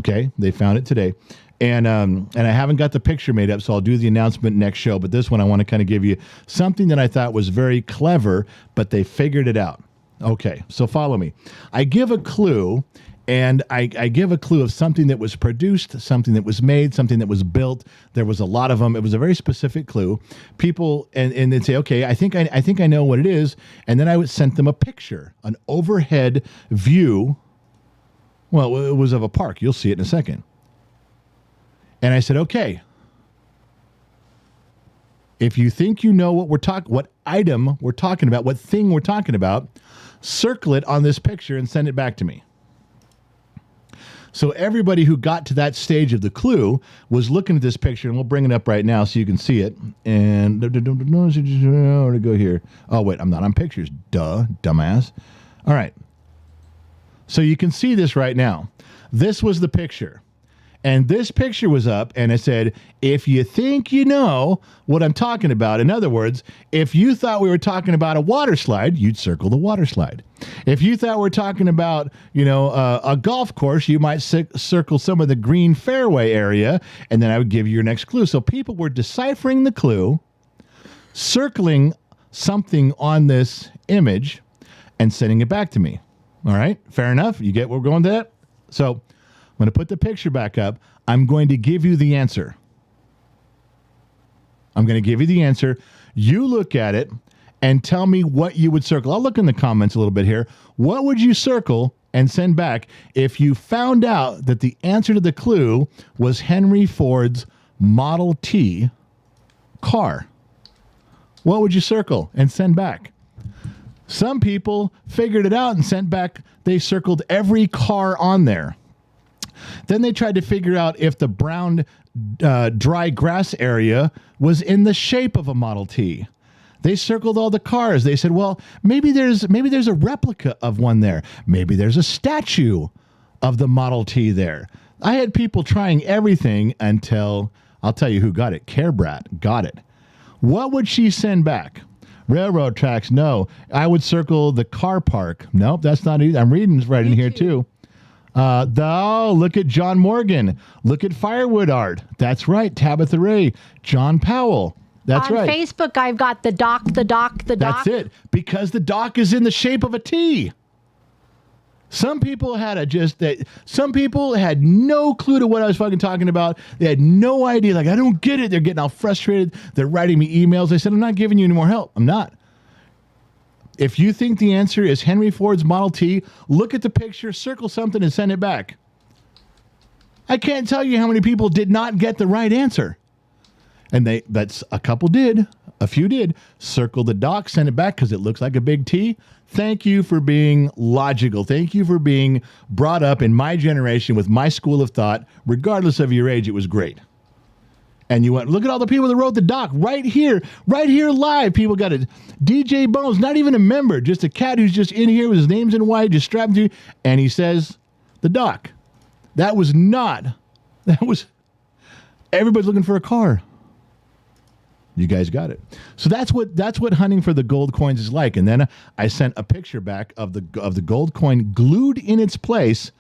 Okay, they found it today, and I haven't got the picture made up, so I'll do the announcement next show. But this one, I want to kind of give you something that I thought was very clever, but they figured it out. Okay, so follow me. I give a clue, and I give a clue of something that was produced, something that was made, something that was built. There was a lot of them. It was a very specific clue. People and they'd say, okay, I think I know what it is, and then I would send them a picture, an overhead view. Well, it was of a park. You'll see it in a second. And I said, okay, if you think you know what item we're talking about, what thing we're talking about, circle it on this picture and send it back to me. So everybody who got to that stage of the clue was looking at this picture, and we'll bring it up right now so you can see it. And where to go here? Oh, wait, I'm not on pictures. Duh, dumbass. All right. So you can see this right now. This was the picture. And this picture was up, and it said, if you think you know what I'm talking about, in other words, if you thought we were talking about a water slide, you'd circle the water slide. If you thought we're talking about, a golf course, you might circle some of the green fairway area, and then I would give you your next clue. So people were deciphering the clue, circling something on this image, and sending it back to me. All right, fair enough. You get where we're going to that? So I'm going to put the picture back up. I'm going to give you the answer. I'm going to give you the answer. You look at it and tell me what you would circle. I'll look in the comments a little bit here. What would you circle and send back if you found out that the answer to the clue was Henry Ford's Model T car? What would you circle and send back? Some people figured it out and sent back. They circled every car on there. Then they tried to figure out if the brown dry grass area was in the shape of a Model T. They circled all the cars. They said, well, maybe there's a replica of one there. Maybe there's a statue of the Model T there. I had people trying everything until, I'll tell you who got it. Care Brat got it. What would she send back? Railroad tracks, no. I would circle the car park. Nope, that's not easy. I'm reading right in here too. Look at John Morgan. Look at firewood art. That's right. Tabitha Ray. John Powell. That's right. On Facebook, I've got the dock. That's it. Because the dock is in the shape of a T. Some people had no clue to what I was fucking talking about. They had no idea. Like, I don't get it. They're getting all frustrated. They're writing me emails. I said, I'm not giving you any more help. I'm not. If you think the answer is Henry Ford's Model T, look at the picture, circle something, and send it back. I can't tell you how many people did not get the right answer. And that's a couple did. a few did, circle the dock, send it back because it looks like a big T. Thank you for being logical. Thank you for being brought up in my generation with my school of thought. Regardless of your age, it was great. And you went, look at all the people that wrote the doc right here live. People got it. DJ Bones, not even a member, just a cat who's just in here with his name's in white, just strapped to you. And he says, the doc. That was everybody's looking for a car. You guys got it. So that's what hunting for the gold coins is like. And then I sent a picture back of the gold coin glued in its place,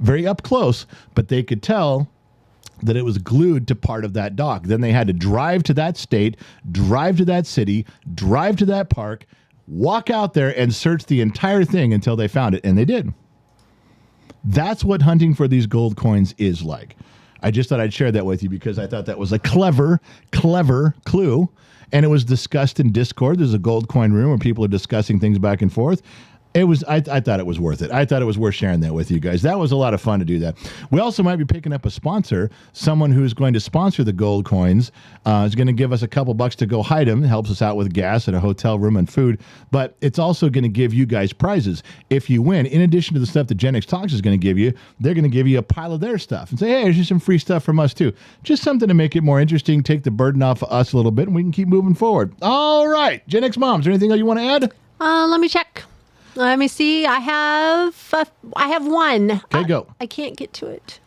very up close, but they could tell that it was glued to part of that dock. Then they had to drive to that state, drive to that city, drive to that park, walk out there and search the entire thing until they found it. And they did. That's what hunting for these gold coins is like. I just thought I'd share that with you because I thought that was a clever clue. And it was discussed in Discord. There's a gold coin room where people are discussing things back and forth. I thought it was worth it. I thought it was worth sharing that with you guys. That was a lot of fun to do that. We also might be picking up a sponsor, someone who's going to sponsor the gold coins. Is going to give us a couple bucks to go hide them. It helps us out with gas and a hotel room and food. But it's also going to give you guys prizes. If you win, in addition to the stuff that Gen X Talks is going to give you, they're going to give you a pile of their stuff and say, hey, here's some free stuff from us too. Just something to make it more interesting, take the burden off of us a little bit, and we can keep moving forward. All right. Gen X Moms, is there anything else you want to add? Let me check. Let me see. I have one. Okay, go. I can't get to it.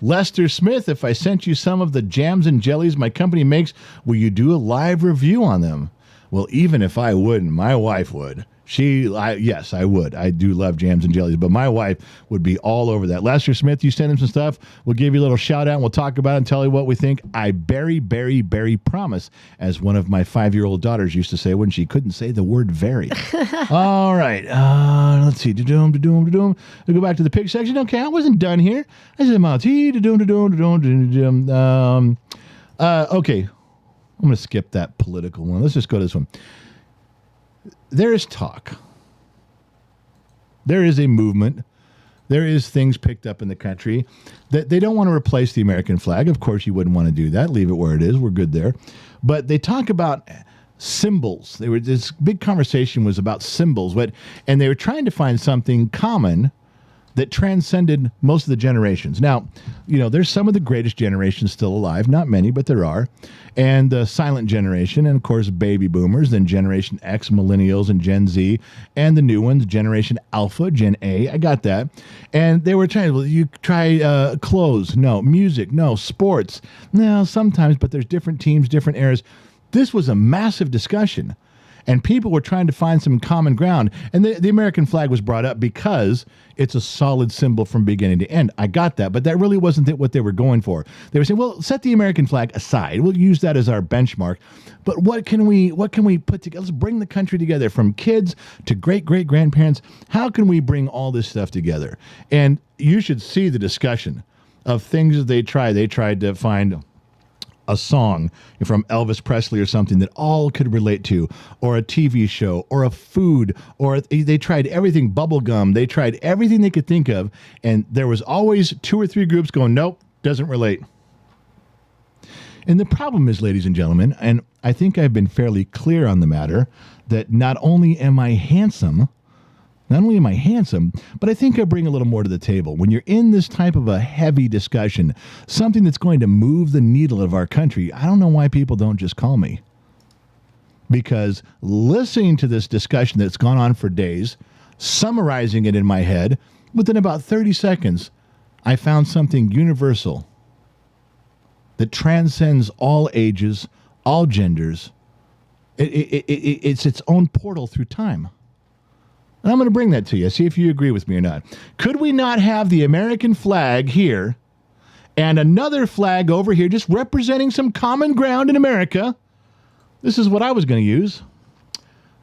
Lester Smith, if I sent you some of the jams and jellies my company makes, will you do a live review on them? Well, even if I wouldn't, my wife would. Yes, I would. I do love jams and jellies, but my wife would be all over that. Lester Smith, you send him some stuff. We'll give you a little shout out and we'll talk about it and tell you what we think. I very promise, as one of my 5-year-old daughters used to say when she couldn't say the word very. All right. Let's see. We'll go back to the pig section. Okay, I wasn't done here. I said, okay. I'm going to skip that political one. Let's just go to this one. There is talk. There is a movement. There is things picked up in the country that they don't want to replace the American flag. Of course, you wouldn't want to do that. Leave it where it is. We're good there. But they talk about symbols. This big conversation was about symbols, and they were trying to find something common that transcended most of the generations. Now, there's some of the greatest generations still alive. Not many, but there are. And the silent generation, and of course, baby boomers, then Generation X, millennials, and Gen Z, and the new ones, Generation Alpha, Gen A. I got that. And they were trying, you try clothes. No. Music. No. Sports. No, sometimes, but there's different teams, different eras. This was a massive discussion. And people were trying to find some common ground. And the American flag was brought up because it's a solid symbol from beginning to end. I got that, but that really wasn't what they were going for. They were saying, well, set the American flag aside. We'll use that as our benchmark. But what can we put together? Let's bring the country together, from kids to great-great-grandparents. How can we bring all this stuff together? And you should see the discussion of things that they tried. They tried to find a song from Elvis Presley or something that all could relate to, or a TV show, or a food, or they tried everything, bubblegum. They tried everything they could think of, and there was always 2 or 3 groups going, nope, doesn't relate. And the problem is, ladies and gentlemen, and I think I've been fairly clear on the matter, that not only am I handsome, but I think I bring a little more to the table. When you're in this type of a heavy discussion, something that's going to move the needle of our country, I don't know why people don't just call me. Because listening to this discussion that's gone on for days, summarizing it in my head, within about 30 seconds, I found something universal that transcends all ages, all genders. It's its own portal through time. And I'm going to bring that to you. See if you agree with me or not. Could we not have the American flag here and another flag over here just representing some common ground in America? This is what I was going to use.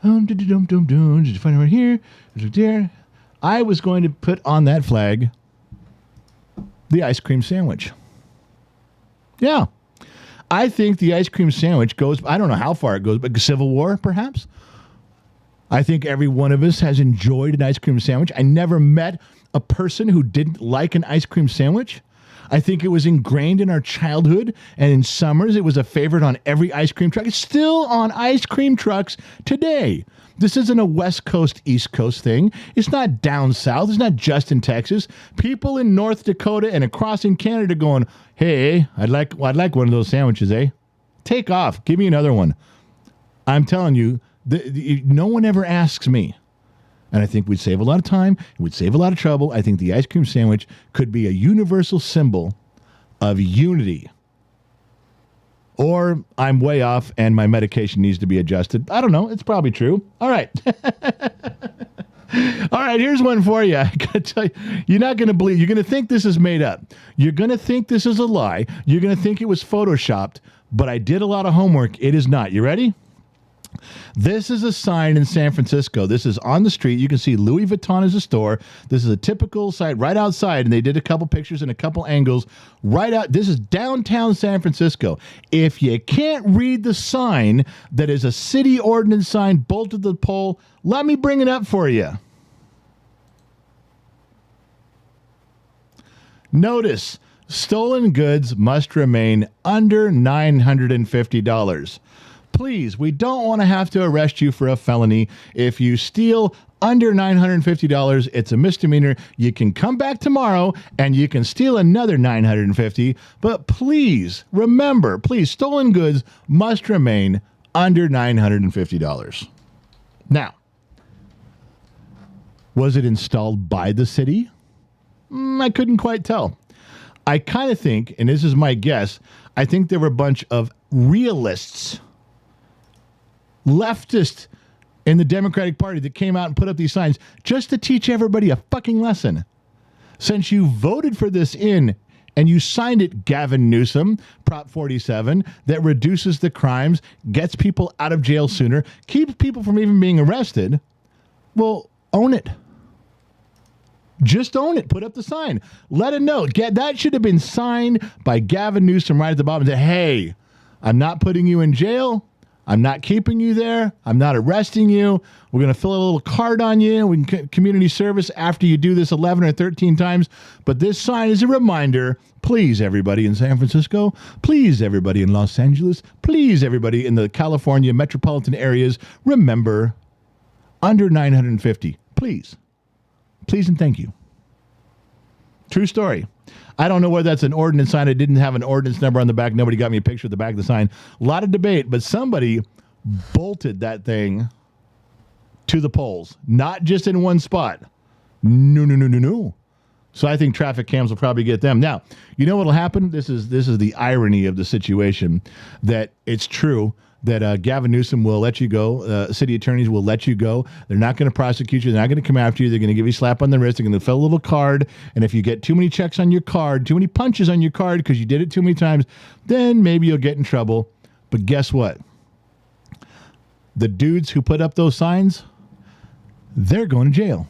Did you find it right here? There. I was going to put on that flag the ice cream sandwich. Yeah. I think the ice cream sandwich goes, I don't know how far it goes, but Civil War, perhaps? I think every one of us has enjoyed an ice cream sandwich. I never met a person who didn't like an ice cream sandwich. I think it was ingrained in our childhood, and in summers it was a favorite on every ice cream truck. It's still on ice cream trucks today. This isn't a West Coast, East Coast thing. It's not down south. It's not just in Texas. People in North Dakota and across in Canada going, hey, I'd like one of those sandwiches, eh? Take off. Give me another one. I'm telling you, no one ever asks me. And I think we'd save a lot of time. It would save a lot of trouble. I think the ice cream sandwich could be a universal symbol of unity. Or I'm way off and my medication needs to be adjusted. I don't know. It's probably true. All right. All right, here's one for you. I gotta tell you, you're not going to believe. You're going to think this is made up. You're going to think this is a lie. You're going to think it was photoshopped. But I did a lot of homework. It is not. You ready? This is a sign in San Francisco. This is on the street. You can see Louis Vuitton is a store. This is a typical site right outside, and they did a couple pictures and a couple angles right out. This is downtown San Francisco. If you can't read the sign that is a city ordinance sign bolted to the pole, let me bring it up for you. Notice, stolen goods must remain under $950. Please, we don't want to have to arrest you for a felony. If you steal under $950, it's a misdemeanor. You can come back tomorrow and you can steal another $950. But please, remember, stolen goods must remain under $950. Now, was it installed by the city? I couldn't quite tell. I kind of think, and this is my guess, I think there were a bunch of realists, leftists in the Democratic Party that came out and put up these signs just to teach everybody a fucking lesson. Since you voted for this in and you signed it, Gavin Newsom, Prop 47, that reduces the crimes, gets people out of jail sooner, keeps people from even being arrested, well, own it. Just own it. Put up the sign. Let it know. That should have been signed by Gavin Newsom right at the bottom. Say, hey, I'm not putting you in jail. I'm not keeping you there. I'm not arresting you. We're going to fill a little card on you. We can community service after you do this 11 or 13 times. But this sign is a reminder. Please, everybody in San Francisco. Please, everybody in Los Angeles. Please, everybody in the California metropolitan areas. Remember, under 950. Please. Please and thank you. True story. I don't know whether that's an ordinance sign. I didn't have an ordinance number on the back. Nobody got me a picture of the back of the sign. A lot of debate, but somebody bolted that thing to the poles, not just in one spot. No. So I think traffic cams will probably get them. Now, you know what will happen? This is the irony of the situation, that it's true that Gavin Newsom will let you go. City attorneys will let you go. They're not going to prosecute you. They're not going to come after you. They're going to give you a slap on the wrist. They're going to fill a little card. And if you get too many checks on your card, too many punches on your card because you did it too many times, then maybe you'll get in trouble. But guess what? The dudes who put up those signs, they're going to jail.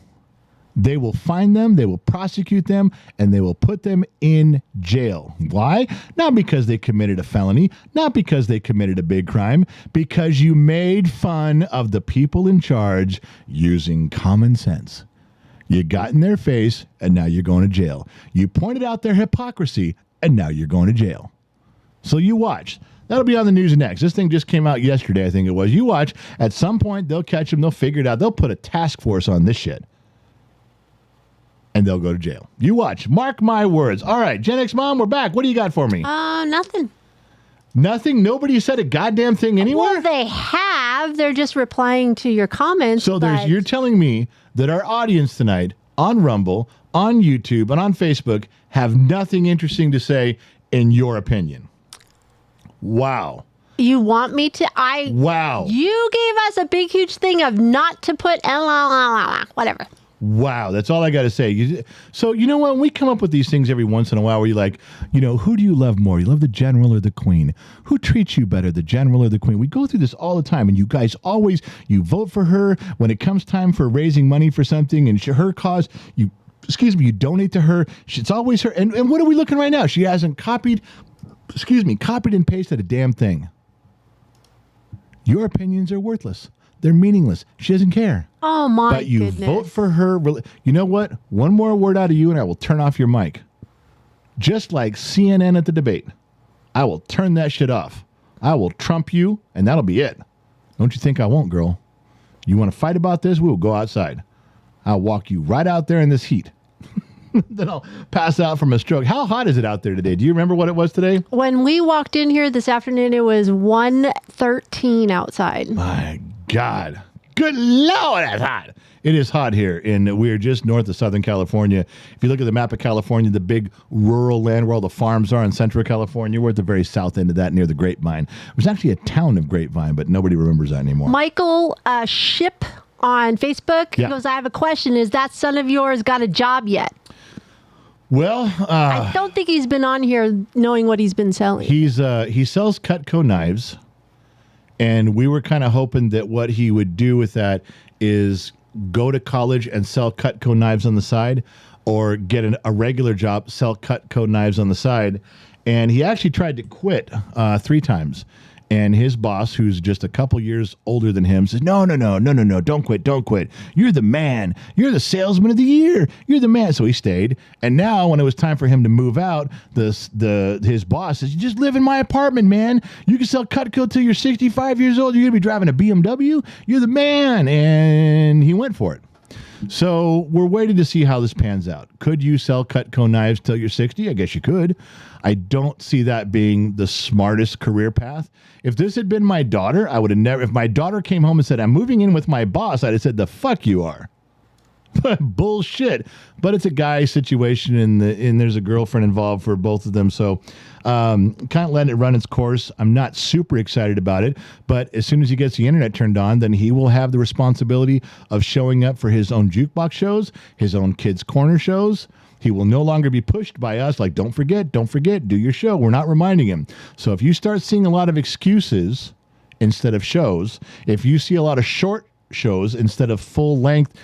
They will find them, they will prosecute them, and they will put them in jail. Why? Not because they committed a felony, not because they committed a big crime, because you made fun of the people in charge using common sense. You got in their face, and now you're going to jail. You pointed out their hypocrisy, and now you're going to jail. So you watch. That'll be on the news next. This thing just came out yesterday, I think it was. You watch. At some point, they'll catch them. They'll figure it out. They'll put a task force on this shit. And they'll go to jail. You watch. Mark my words. All right, Gen X Mom, we're back. What do you got for me? Nothing. Nothing? Nobody said a goddamn thing anywhere? Well, they have. They're just replying to your comments. So you're telling me that our audience tonight on Rumble, on YouTube, and on Facebook have nothing interesting to say in your opinion. Wow. You want me to? Wow. You gave us a big, huge thing of not to put whatever. Wow, that's all I got to say. So, you know what? We come up with these things every once in a while where you're like, who do you love more? You love the general or the queen? Who treats you better, the general or the queen? We go through this all the time, and you guys always, you vote for her when it comes time for raising money for something and her cause, you donate to her. It's always her. And what are we looking right now? She hasn't copied and pasted a damn thing. Your opinions are worthless. They're meaningless. She doesn't care. Oh, my goodness. But you vote for her. You know what? One more word out of you and I will turn off your mic. just like CNN at the debate. I will turn that shit off. I will trump you, and that'll be it. Don't you think I won't, girl? You want to fight about this? We'll go outside. I'll walk you right out there in this heat. Then I'll pass out from a stroke. How hot is it out there today? Do you remember what it was today? When we walked in here this afternoon, it was 113 outside. My God. Good Lord, that's hot. It is hot here, and we're just north of Southern California. If you look at the map of California, the big rural land where all the farms are in Central California, we're at the very south end of that near the Grapevine. There's actually a town of Grapevine, but nobody remembers that anymore. Michael Ship on Facebook Yeah. goes, I have a question. Is that son of yours got a job yet? Well, I don't think he's been on here knowing what he's been selling. he sells Cutco knives, and we were kind of hoping that what he would do with that is go to college and sell Cutco knives on the side, or get a regular job, sell Cutco knives on the side. And he actually tried to quit 3 times. And his boss, who's just a couple years older than him, says, no, don't quit. You're the man. You're the salesman of the year. You're the man. So he stayed. And now when it was time for him to move out, his boss says, you just live in my apartment, man. You can sell Cutco till you're 65 years old. You're going to be driving a BMW. You're the man. And he went for it. So we're waiting to see how this pans out. Could you sell Cutco knives till you're 60? I guess you could. I don't see that being the smartest career path. If this had been my daughter, I would have never. If my daughter came home and said, I'm moving in with my boss, I'd have said, the fuck you are. Bullshit. But it's a guy situation, and there's a girlfriend involved for both of them. So kind of letting it run its course. I'm not super excited about it. But as soon as he gets the internet turned on, then he will have the responsibility of showing up for his own jukebox shows, his own kids' corner shows. He will no longer be pushed by us like, don't forget, do your show. We're not reminding him. So if you start seeing a lot of excuses instead of shows, if you see a lot of short shows instead of full length,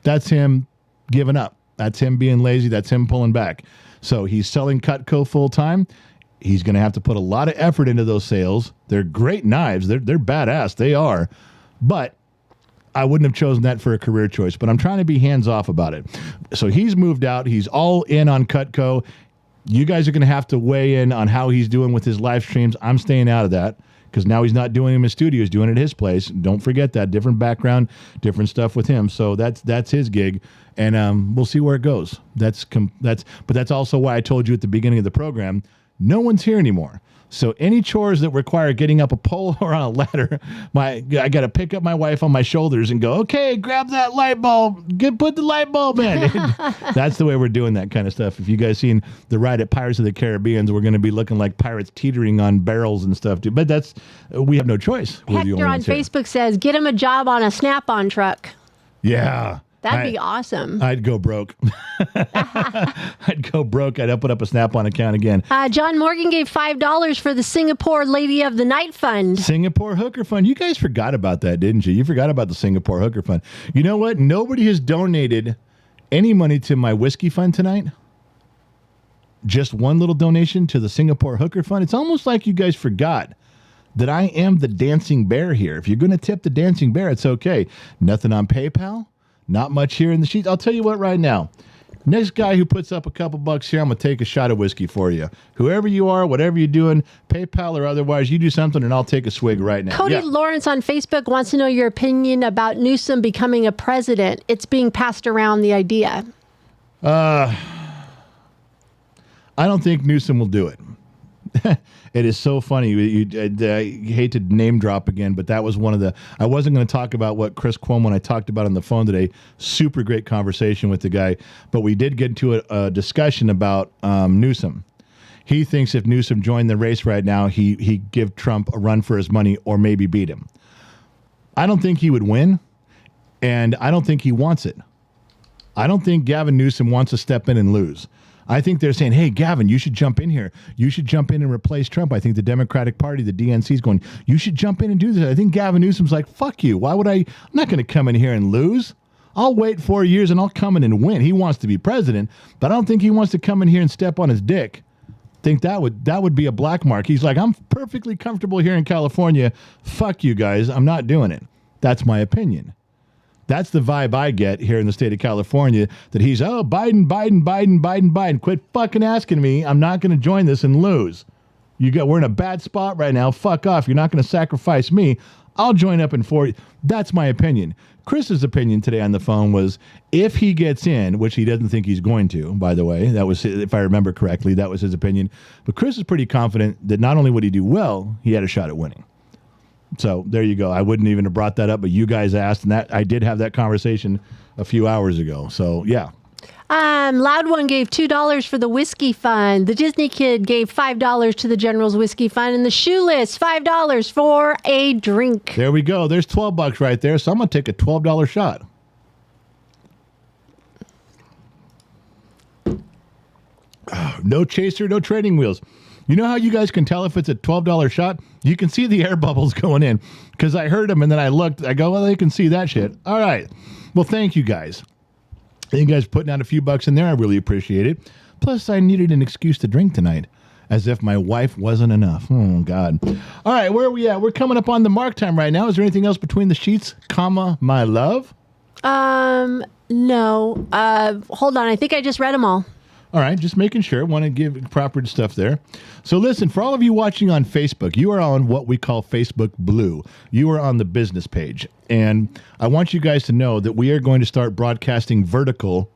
that's him giving up. That's him being lazy. That's him pulling back. So he's selling Cutco full time. He's going to have to put a lot of effort into those sales. They're great knives. They're badass. They are. But I wouldn't have chosen that for a career choice, but I'm trying to be hands off about it. So he's moved out. He's all in on Cutco. You guys are going to have to weigh in on how he's doing with his live streams. I'm staying out of that because now he's not doing them in his studio. He's doing it at his place. Don't forget that. Different background, different stuff with him. So that's his gig, and we'll see where it goes. But that's also why I told you at the beginning of the program, no one's here anymore. So any chores that require getting up a pole or on a ladder, I got to pick up my wife on my shoulders and go, okay, grab that light bulb, put the light bulb in. That's the way we're doing that kind of stuff. If you guys seen the ride at Pirates of the Caribbean, we're going to be looking like pirates teetering on barrels and stuff too. But we have no choice. Hector on Facebook says, get him a job on a Snap-on truck. Yeah. That'd be awesome. I'd go broke. I'd go broke. I'd open up a Snap-on account again. John Morgan gave $5 for the Singapore Lady of the Night Fund. Singapore Hooker Fund. You guys forgot about that, didn't you? You forgot about the Singapore Hooker Fund. You know what? Nobody has donated any money to my whiskey fund tonight. Just one little donation to the Singapore Hooker Fund. It's almost like you guys forgot that I am the dancing bear here. If you're going to tip the dancing bear, it's okay. Nothing on PayPal. Not much here in the sheets. I'll tell you what right now. Next guy who puts up a couple bucks here, I'm going to take a shot of whiskey for you. Whoever you are, whatever you're doing, PayPal or otherwise, you do something and I'll take a swig right now. Cody Lawrence on Facebook wants to know your opinion about Newsom becoming a president. It's being passed around, the idea. I don't think Newsom will do it. It is so funny. I hate to name drop again, but that was one of the... I wasn't going to talk about what Chris Cuomo and I talked about on the phone today. Super great conversation with the guy. But we did get into a discussion about Newsom. He thinks if Newsom joined the race right now, he'd give Trump a run for his money or maybe beat him. I don't think he would win, and I don't think he wants it. I don't think Gavin Newsom wants to step in and lose. I think they're saying, hey, Gavin, you should jump in here. You should jump in and replace Trump. I think the Democratic Party, the DNC is going, you should jump in and do this. I think Gavin Newsom's like, fuck you. Why would I'm not going to come in here and lose. I'll wait 4 years and I'll come in and win. He wants to be president, but I don't think he wants to come in here and step on his dick. I think that would be a black mark. He's like, I'm perfectly comfortable here in California. Fuck you guys. I'm not doing it. That's my opinion. That's the vibe I get here in the state of California, that he's, Biden. Quit fucking asking me. I'm not going to join this and lose. We're in a bad spot right now. Fuck off. You're not going to sacrifice me. I'll join up in for you. That's my opinion. Chris's opinion today on the phone was, if he gets in, which he doesn't think he's going to, by the way, that was, if I remember correctly, that was his opinion. But Chris is pretty confident that not only would he do well, he had a shot at winning. So there you go. I wouldn't even have brought that up, but you guys asked, and that I did have that conversation a few hours ago. So yeah. Loud One gave $2 for the whiskey fund. The Disney Kid gave $5 to the General's whiskey fund, and the Shoeless $5 for a drink. There we go. There's $12 right there. So I'm gonna take a $12 shot. No chaser, no training wheels. You know how you guys can tell if it's a $12 shot? You can see the air bubbles going in, because I heard them and then I looked. I go, well, they can see that shit. All right. Well, thank you guys. You guys putting out a few bucks in there. I really appreciate it. Plus, I needed an excuse to drink tonight, as if my wife wasn't enough. Oh, God. All right, where are we at? We're coming up on the mark time right now. Is there anything else between the sheets, comma, my love? No. Hold on. I think I just read them all. All right, just making sure. Want to give proper stuff there. So listen, for all of you watching on Facebook, you are on what we call Facebook Blue. You are on the business page. And I want you guys to know that we are going to start broadcasting vertical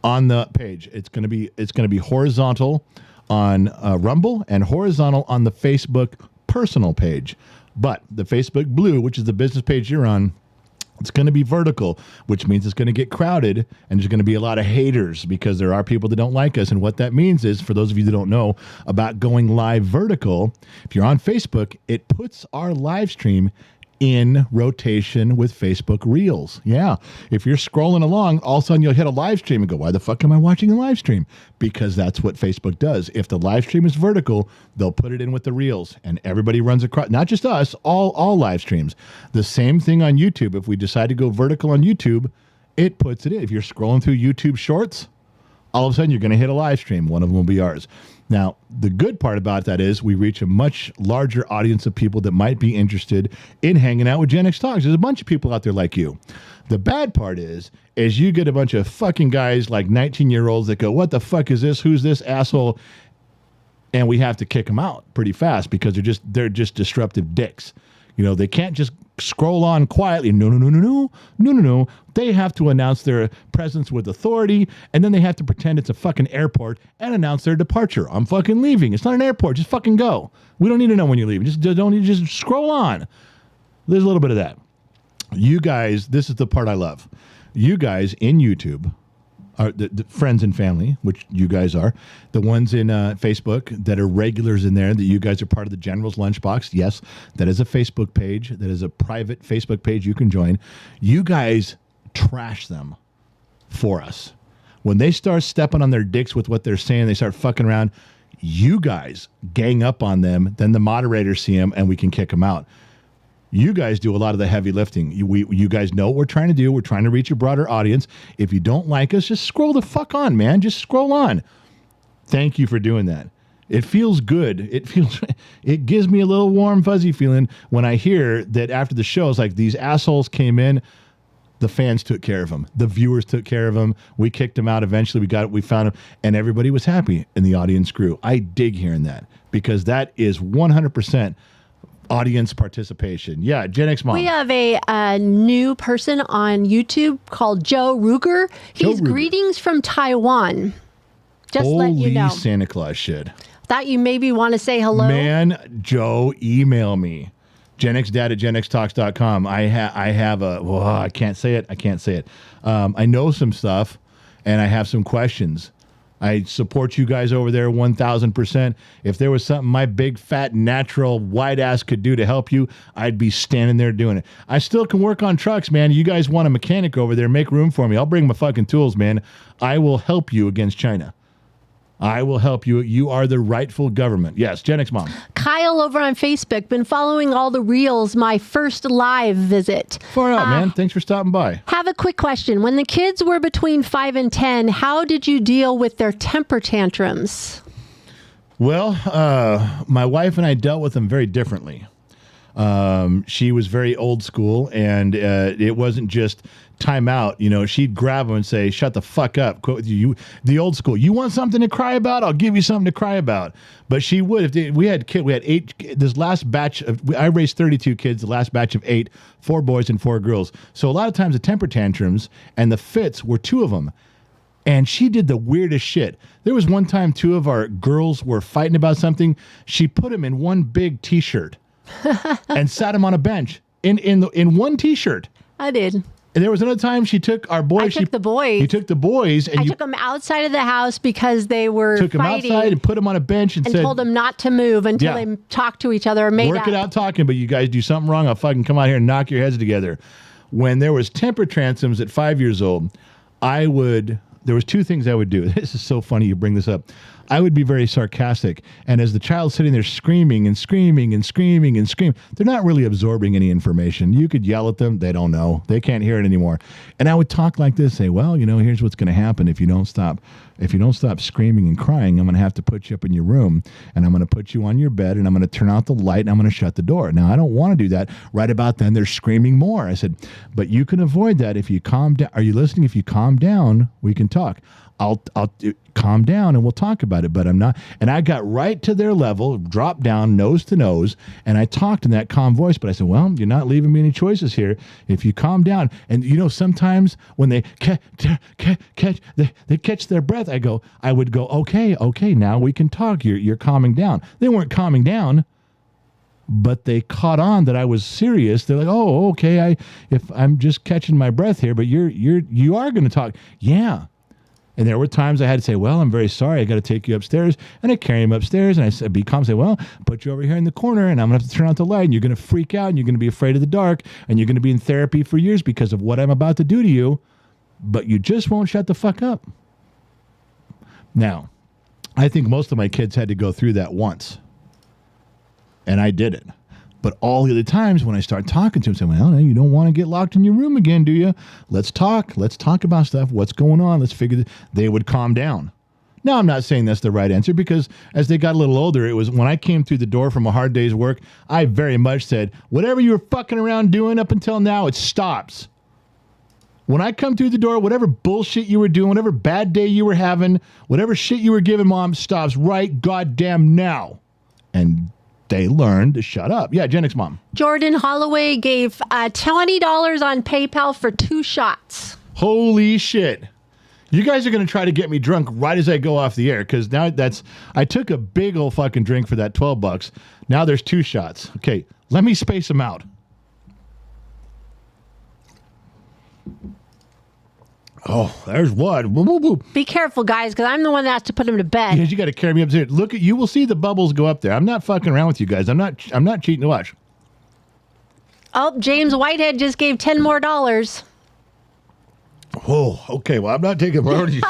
on the page. It's going to be horizontal on Rumble and horizontal on the Facebook personal page. But the Facebook Blue, which is the business page you're on, it's going to be vertical, which means it's going to get crowded, and there's going to be a lot of haters because there are people that don't like us. And what that means is, for those of you that don't know about going live vertical, if you're on Facebook, it puts our live stream in rotation with Facebook Reels. Yeah. If you're scrolling along, all of a sudden you'll hit a live stream and go, why the fuck am I watching a live stream? Because that's what Facebook does. If the live stream is vertical, they'll put it in with the Reels, and everybody runs across, not just us, all live streams. The same thing on YouTube. If we decide to go vertical on YouTube, it puts it in. If you're scrolling through YouTube Shorts, all of a sudden you're going to hit a live stream. One of them will be ours. Now, the good part about that is we reach a much larger audience of people that might be interested in hanging out with Gen X Talks. There's a bunch of people out there like you. The bad part is you get a bunch of fucking guys like 19-year-olds that go, what the fuck is this? Who's this asshole? And we have to kick them out pretty fast because they're just disruptive dicks. You know, they can't just scroll on quietly. No. They have to announce their presence with authority, and then they have to pretend it's a fucking airport and announce their departure. I'm fucking leaving. It's not an airport. Just fucking go. We don't need to know when you're leaving. Just scroll on. There's a little bit of that. You guys, this is the part I love. You guys in YouTube, are the friends and family, which you guys are, the ones in Facebook that are regulars in there, that you guys are part of the General's Lunchbox. Yes, that is a Facebook page. That is a private Facebook page you can join. You guys trash them for us. When they start stepping on their dicks with what they're saying, they start fucking around, you guys gang up on them, then the moderators see them, and we can kick them out. You guys do a lot of the heavy lifting. You guys know what we're trying to do. We're trying to reach a broader audience. If you don't like us, just scroll the fuck on, man. Just scroll on. Thank you for doing that. It feels good. It gives me a little warm, fuzzy feeling when I hear that after the show, it's like these assholes came in, the fans took care of them. The viewers took care of them. We kicked them out. Eventually, we found them, and everybody was happy, and the audience grew. I dig hearing that because that is 100% audience participation. Yeah, Gen X Mom. We have a new person on YouTube called Joe Ruger. He's greetings from Taiwan. Just let you know. Holy Santa Claus shit. Thought you maybe want to say hello. Man, Joe, email me. GenXDad@GenXTalks.com. I have I can't say it. I know some stuff, and I have some questions. I support you guys over there 1,000%. If there was something my big, fat, natural, white ass could do to help you, I'd be standing there doing it. I still can work on trucks, man. You guys want a mechanic over there, make room for me. I'll bring my fucking tools, man. I will help you against China. I will help you. You are the rightful government. Yes, Gen X Mom. Kyle over on Facebook, been following all the reels, my first live visit. Far out, man. Thanks for stopping by. Have a quick question. When the kids were between 5 and 10, how did you deal with their temper tantrums? Well, my wife and I dealt with them very differently. She was very old school, and it wasn't just time out, she'd grab them and say, "Shut the fuck up." Quote, the old school. You want something to cry about? I'll give you something to cry about. But she would. We had 8. This last batch I raised 32 kids. The last batch of 8, 4 boys and 4 girls. So a lot of times the temper tantrums and the fits were 2 of them. And she did the weirdest shit. There was one time 2 of our girls were fighting about something. She put them in one big T-shirt and sat them on a bench in one T-shirt. I did. And there was another time she took our boys. I took the boys. You took the boys. And I took them outside of the house because they were took fighting. them outside and put them on a bench and said, told them not to move until they talked to each other or made work it out talking, but you guys do something wrong, I'll fucking come out here and knock your heads together. When there was temper tantrums at 5 years old, there was 2 things I would do. This is so funny you bring this up. I would be very sarcastic. And as the child's sitting there screaming and screaming and screaming and screaming, they're not really absorbing any information. You could yell at them. They don't know. They can't hear it anymore. And I would talk like this, say, well, here's what's going to happen if you don't stop. If you don't stop screaming and crying, I'm going to have to put you up in your room, and I'm going to put you on your bed, and I'm going to turn out the light, and I'm going to shut the door. Now, I don't want to do that. Right about then, they're screaming more. I said, but you can avoid that if you calm down. Are you listening? If you calm down, we can talk. I'll calm down and we'll talk about it, but I'm not. And I got right to their level, dropped down nose to nose, and I talked in that calm voice, but I said, well, you're not leaving me any choices here. If you calm down, and sometimes when they catch their breath, I would go, okay, now we can talk. You're calming down. They weren't calming down, but they caught on that I was serious. They're like, oh, okay, if I'm just catching my breath here, but you are going to talk. Yeah. And there were times I had to say, well, I'm very sorry. I got to take you upstairs. And I carry him upstairs. And I said, be calm. Say, well, put you over here in the corner, and I'm going to have to turn out the light. And you're going to freak out, and you're going to be afraid of the dark. And you're going to be in therapy for years because of what I'm about to do to you. But you just won't shut the fuck up. Now, I think most of my kids had to go through that once. And I did it. But all the other times when I start talking to them, say, well, you don't want to get locked in your room again, do you? Let's talk. Let's talk about stuff. What's going on? Let's figure this. They would calm down. Now, I'm not saying that's the right answer, because as they got a little older, it was when I came through the door from a hard day's work, I very much said, whatever you were fucking around doing up until now, it stops. When I come through the door, whatever bullshit you were doing, whatever bad day you were having, whatever shit you were giving mom stops right goddamn now. And they learned to shut up. Yeah, Gen X mom. Jordan Holloway gave $20 on PayPal for 2 shots. Holy shit. You guys are going to try to get me drunk right as I go off the air, because now I took a big old fucking drink for that $12. Now there's 2 shots. Okay, let me space them out. Oh, there's one. Woo, woo, woo. Be careful, guys, because I'm the one that has to put him to bed. Because you got to carry me upstairs. Look, you will see the bubbles go up there. I'm not fucking around with you guys. I'm not cheating to watch. Oh, James Whitehead just gave $10 more. Oh, okay. Well, I'm not taking priority.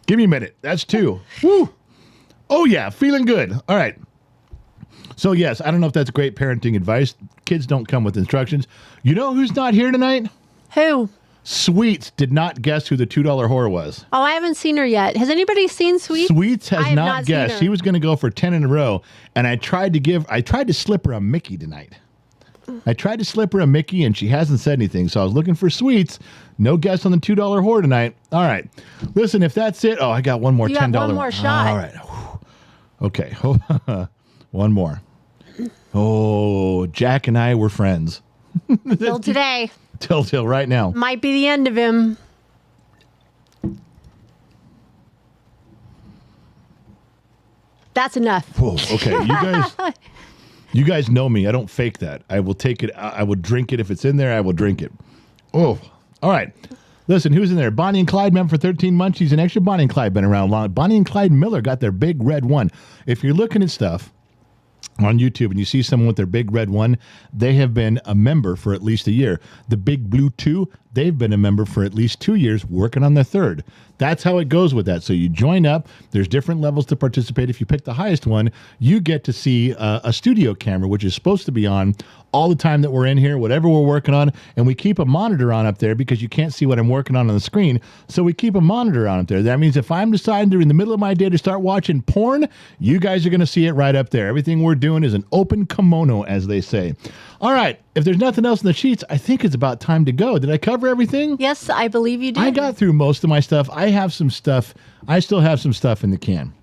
Give me a minute. That's 2. Woo. Oh, yeah. Feeling good. All right. So, yes, I don't know if that's great parenting advice. Kids don't come with instructions. You know who's not here tonight? Who? Sweets did not guess who the $2 whore was. Oh, I haven't seen her yet. Has anybody seen Sweets? Sweets has not guessed. She was going to go for 10 in a row, and I tried to slip her a Mickey tonight. I tried to slip her a Mickey, and she hasn't said anything, so I was looking for Sweets. No guess on the $2 whore tonight. All right. Listen, if that's it. Oh, I got one more $10. You got one more shot. All right. Okay. One more. Oh, Jack and I were friends. Till today. Till right now. Might be the end of him. That's enough. Whoa, okay, you guys know me. I don't fake that. I will take it. I will drink it if it's in there. I will drink it. Oh, all right. Listen, who's in there? Bonnie and Clyde, member for 13 months. She's an extra. Bonnie and Clyde been around long. Bonnie and Clyde Miller got their big red one. If you're looking at stuff on YouTube and you see someone with their big red one, they have been a member for at least a year. The big blue 2, they've been a member for at least 2 years, working on their 3rd. That's how it goes with that. So you join up. There's different levels to participate. If you pick the highest one, you get to see a studio camera, which is supposed to be on all the time that we're in here, whatever we're working on. And we keep a monitor on up there because you can't see what I'm working on the screen. So we keep a monitor on up there. That means if I'm deciding during the middle of my day to start watching porn, you guys are going to see it right up there. Everything we're doing is an open kimono, as they say. All right. if there's nothing else in the sheets, I think it's about time to go. Did I cover everything? Yes, I believe you did. I got through most of my stuff. I have some stuff. I still have some stuff in the can.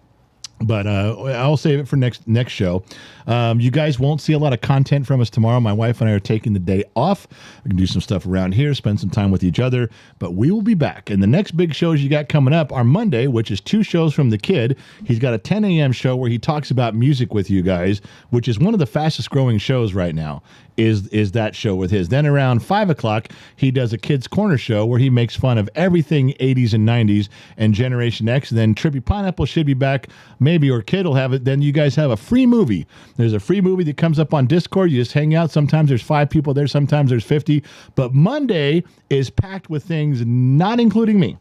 But I'll save it for next show. You guys won't see a lot of content from us tomorrow. My wife and I are taking the day off. We can do some stuff around here, spend some time with each other. But we will be back. And the next big shows you got coming up are Monday, which is 2 shows from the kid. He's got a 10 a.m. show where he talks about music with you guys, which is one of the fastest growing shows right now. Is that show with his. Then around 5 o'clock, he does a Kids Corner show where he makes fun of everything 80s and 90s and Generation X. And then Trippy Pineapple should be back, maybe, or Kid will have it. Then you guys have a free movie. There's a free movie that comes up on Discord. You just hang out. Sometimes there's 5 people there. Sometimes there's 50. But Monday is packed with things, not including me.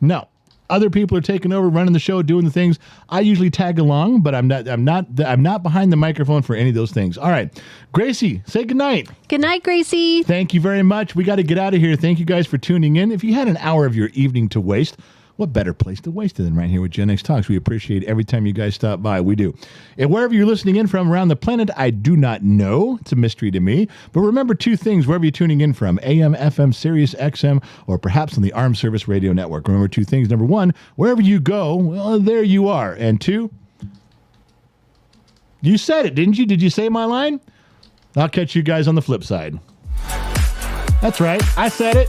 No. Other people are taking over, running the show, doing the things. I usually tag along, but I'm not behind the microphone for any of those things. All right, Gracie, say goodnight. Good night, Gracie. Thank you very much. We got to get out of here. Thank you guys for tuning in. If you had an hour of your evening to waste, what better place to waste it than right here with Gen X Talks? We appreciate every time you guys stop by. We do. And wherever you're listening in from around the planet, I do not know. It's a mystery to me. But remember 2 things wherever you're tuning in from, AM, FM, Sirius XM, or perhaps on the Armed Service Radio Network. Remember 2 things. Number 1, wherever you go, well, there you are. And 2, you said it, didn't you? Did you say my line? I'll catch you guys on the flip side. That's right. I said it.